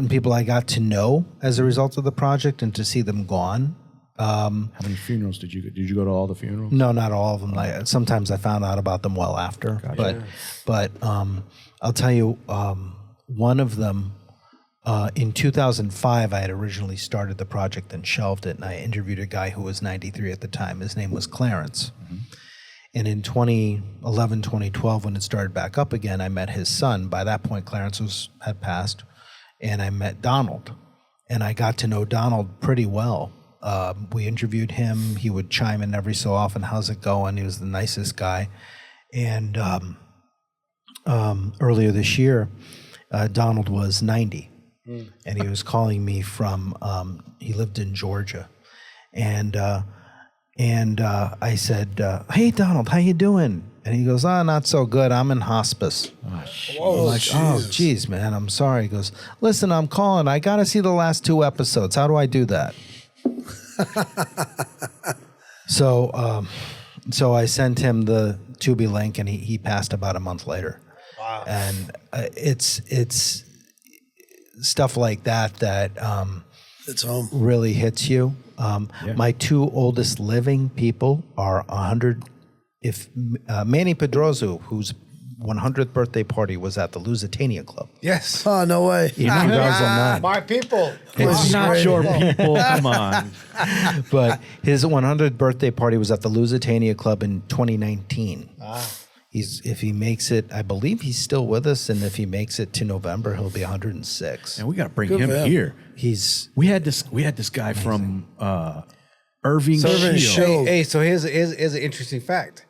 people I got to know as a result of the project, and to see them gone. How many funerals did you go? Did you go to all the funerals? No, not all of them. Sometimes I found out about them well after. Gotcha. But I'll tell you, one of them. In 2005, I had originally started the project and shelved it, and I interviewed a guy who was 93 at the time. His name was Clarence. Mm-hmm. And in 2011, 2012, when it started back up again, I met his son. By that point, Clarence had passed, and I met Donald. And I got to know Donald pretty well. We interviewed him. He would chime in every so often, how's it going? He was the nicest guy. And earlier this year, Donald was 90. And he was calling me from, he lived in Georgia. And I said, hey, Donald, how you doing? And he goes, not so good. I'm in hospice. Whoa, like, geez, man, I'm sorry. He goes, listen, I'm calling. I got to see the last 2 episodes. How do I do that? So I sent him the Tubi link, and he passed about a month later. Wow. And it's stuff like that it's home. really hits you. My 2 oldest living people are 100. If Manny Pedroso, whose 100th birthday party was at the Lusitania Club. Yes. Oh, no way. In 2009. My people. It's not your people. Come on. But his 100th birthday party was at the Lusitania Club in 2019. If he makes it, I believe he's still with us, and if he makes it to November, he'll be 106. And we got to bring him here. We had this guy amazing. From Irving Shield. Hey, so here's an interesting fact.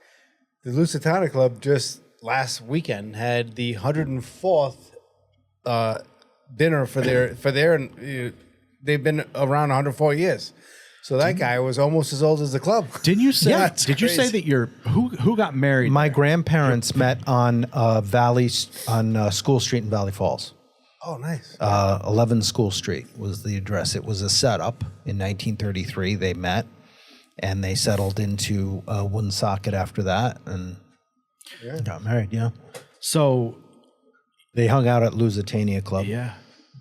The Lusitania Club just last weekend had the 104th dinner for their they've been around 104 years. So that guy was almost as old as the club. Didn't you say? That's did you say that who got married? My grandparents met on School Street in Valley Falls. Oh, nice. 11 School Street was the address. It was a setup in 1933. They met, and they settled into Woonsocket after that, and got married. Yeah. So they hung out at Lusitania Club. Yeah.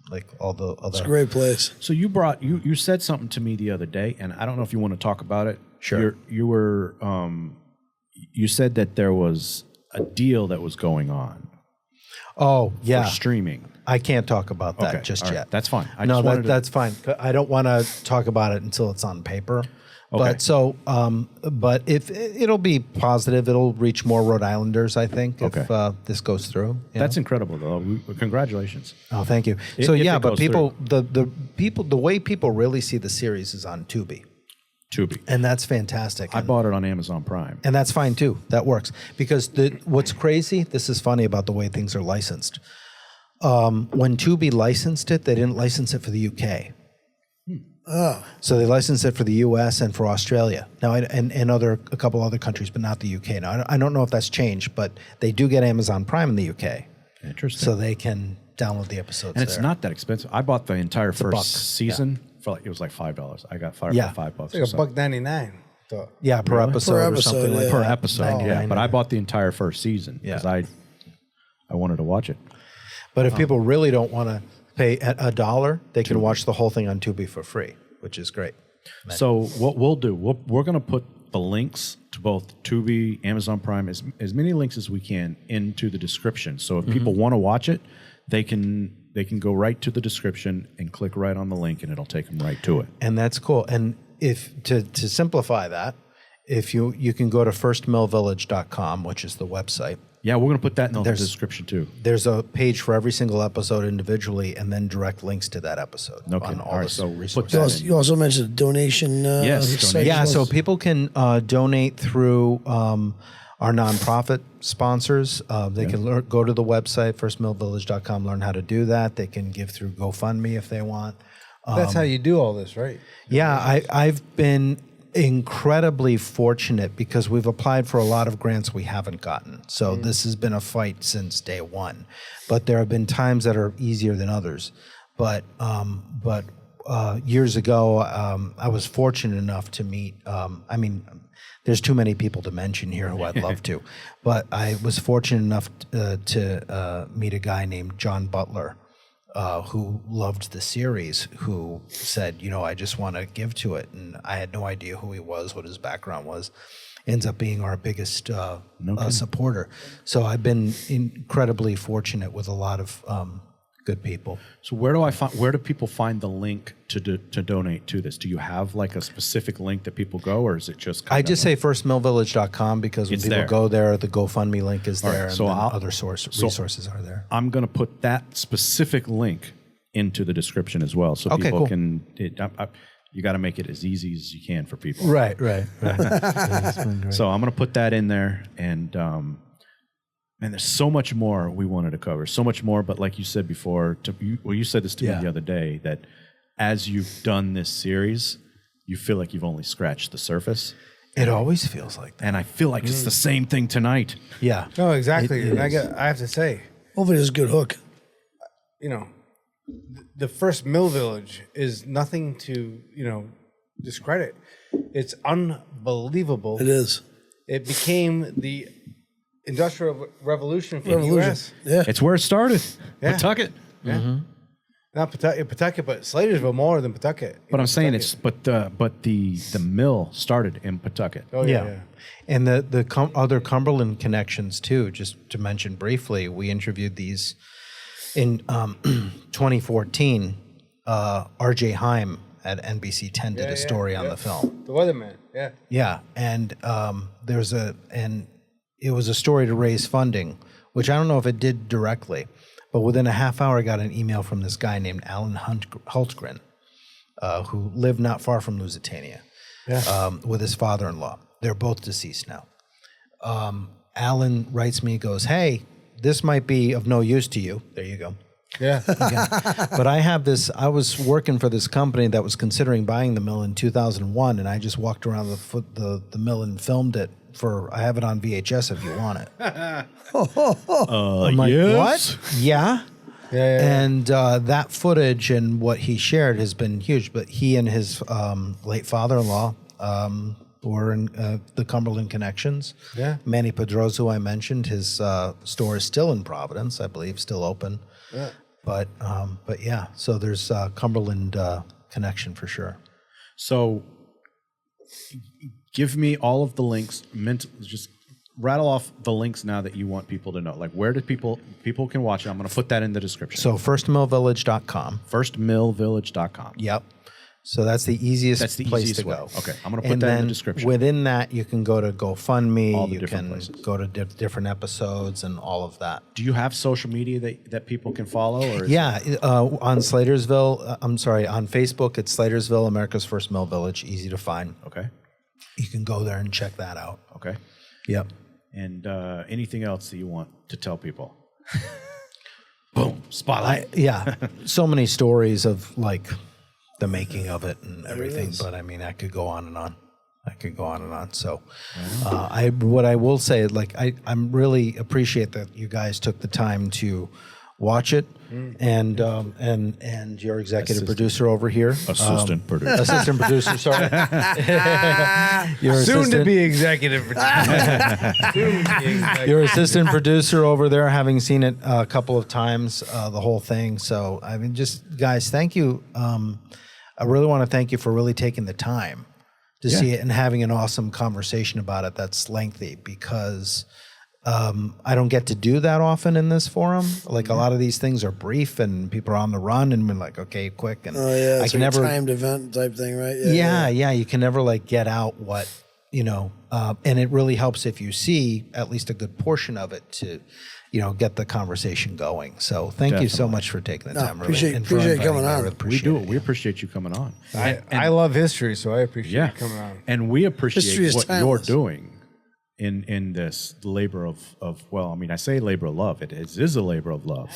Like all the other. It's a great place. So you said something to me the other day, and I don't know if you want to talk about it. Sure. You said that there was a deal that was going on. Oh, yeah. For streaming. I can't talk about that just all right. yet. That's fine. That's fine. I don't want to talk about it until it's on paper. Okay. But if it'll be positive, it'll reach more Rhode Islanders, I think, if this goes through. That's incredible, though. Congratulations. Oh, thank you. The way people really see the series is on Tubi. And that's fantastic. I bought it on Amazon Prime. And that's fine, too. That works. Because what's crazy, this is funny about the way things are licensed. When Tubi licensed it, they didn't license it for the UK. So they licensed it for the US and for Australia. Now, and a couple other countries, but not the UK. Now, I don't know if that's changed, but they do get Amazon Prime in the UK. Interesting. So they can download the episodes and it's not that expensive. I bought the entire first season for it was like $5. I got for $5. It's like $1.99. Yeah, per episode or something like that. Per episode, yeah. But I bought the entire first season because I wanted to watch it. But if people really don't want to pay $1, they can watch the whole thing on Tubi for free, which is great. So what we'll do, we're going to put the links to both Tubi, Amazon Prime, as many links as we can into the description. So if people want to watch it, they can go right to the description and click right on the link, and it'll take them right to it. And that's cool. And if to simplify that, if you can go to firstmillvillage.com, which is the website. Yeah, we're going to put that in the description too. There's a page for every single episode individually, and then direct links to that episode on all the resources. You also mentioned donation. Yeah, so people can donate through our nonprofit sponsors. They can go to the website, firstmillvillage.com, learn how to do that. They can give through GoFundMe if they want. That's how you do all this, right? Yeah, I've been incredibly fortunate because we've applied for a lot of grants we haven't gotten. So this has been a fight since day one. But there have been times that are easier than others. But years ago, I was fortunate enough to meet, there's too many people to mention here who I'd love to, but I was fortunate enough to meet a guy named John Butler, who loved the series, who said, I just want to give to it. And I had no idea who he was, what his background was. Ends up being our biggest supporter. So I've been incredibly fortunate with a lot of good people. So where do people find the link to donate to this? Do you have like a specific link that people go, or is it just I just say firstmillvillage.com because when people go there, the GoFundMe link is there, and other resources are there. I'm going to put that specific link into the description as well, so people can. You got to make it as easy as you can for people. Right. So I'm going to put that in there, and there's so much more we wanted to cover, so much more. But like you said before, you said this to me the other day, that as you've done this series, you feel like you've only scratched the surface. It always feels like that. And I feel like it's the same thing tonight. Yeah. No, exactly. And I have to say, hopefully it's a good hook. The first Mill Village is nothing to, discredit. It's unbelievable. It is. It became the Industrial Revolution for the U.S. Yeah. It's where it started. Yeah. Pawtucket. Yeah. Mm-hmm. Not Pawtucket, but Slatersville more than Pawtucket. But I'm saying the mill started in Pawtucket. Oh yeah. And the other Cumberland connections too. Just to mention briefly, we interviewed these in 2014. R.J. Heim at NBC 10 did a story on the film. The Weatherman. Yeah. Yeah, and it was a story to raise funding, which I don't know if it did directly. But within a half hour, I got an email from this guy named Alan Hultgren, who lived not far from Lusitania, with his father-in-law. They're both deceased now. Alan writes me, goes, "Hey, this might be of no use to you." There you go. Yeah. But I was working for this company that was considering buying the mill in 2001, and I just walked around the mill and filmed it. I have it on VHS if you want it. I'm like, what? Yeah. And that footage and what he shared has been huge. But he and his late father-in-law were in the Cumberland connections. Yeah. Manny Pedroso, I mentioned, his store is still in Providence, I believe, still open. Yeah. But yeah, so there's Cumberland connection for sure. So give me all of the links. Just rattle off the links now that you want people to know. Like, where do people can watch it? I'm going to put that in the description. So firstmillvillage.com. Firstmillvillage.com. Yep. So that's the easiest place to go. Okay, I'm going to put that in the description. Within that, you can go to GoFundMe. All the you different can places. go to different episodes and all of that. Do you have social media that people can follow? Or on Slatersville. On Facebook, it's Slatersville, America's First Mill Village. Easy to find. Okay. You can go there and check that out. Okay. Yep. And anything else that you want to tell people? Boom. Spotlight. So many stories of like the making of it and everything. But I mean, I could go on and on. So what I will say, like, I'm really appreciate that you guys took the time to watch it. and your executive producer over here, Assistant producer. assistant producer. Sorry, your Soon to assistant, be executive producer. Soon to be executive. your assistant producer over there, having seen it a couple of times, the whole thing. So I mean, just guys, thank you. I really want to thank you for really taking the time to see it and having an awesome conversation about it that's lengthy, because I don't get to do that often in this forum. Like a lot of these things are brief and people are on the run and we're like, okay, quick. And it's I can like never a timed event type thing, right? Yeah. You can never like get out what, and it really helps if you see at least a good portion of it to, get the conversation going. So thank you so much for taking the time. Appreciate inviting coming me. I on. really appreciate it. We appreciate you coming on. I love history, so I appreciate you coming on. And we History appreciate is what timeless. you're doing in this labor of I say labor of love. It is a labor of love.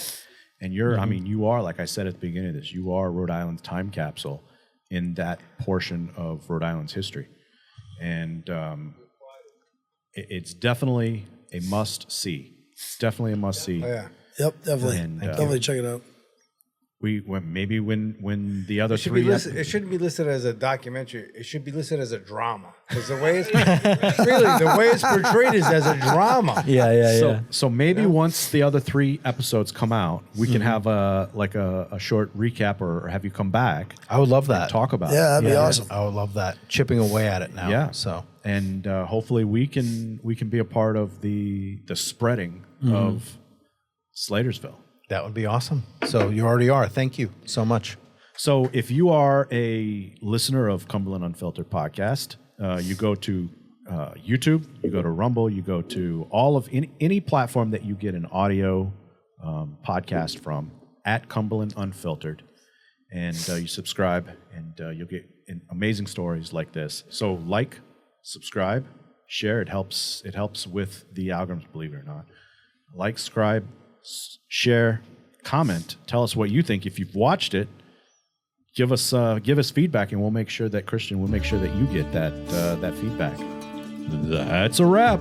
And you're, you are, like I said at the beginning of this, you are Rhode Island's time capsule in that portion of Rhode Island's history. And it's definitely a must-see. It's definitely a must-see. Oh, yeah. Yep, definitely. And, Definitely check it out. When the other It should three... be listed, it shouldn't be listed as a documentary. It should be listed as a drama, because the way it's portrayed is as a drama. So maybe once the other 3 episodes come out, we can have a short recap or have you come back. I would love that. Talk about Yeah, it. that'd be awesome. I would love that. Chipping away at it now. Yeah. So And hopefully we can be a part of the spreading of Slatersville. that would be awesome. So you already are. Thank you so much. So if you are a listener of Cumberland Unfiltered podcast, you go to YouTube, you go to Rumble, you go to all of any platform that you get an audio podcast from at Cumberland Unfiltered, and you subscribe, and you'll get amazing stories like this. So subscribe, share. It helps with the algorithms, believe it or not. Like, subscribe, share, comment. Tell us what you think. If you've watched it, give us feedback, and we'll make sure that you get that feedback. That's a wrap.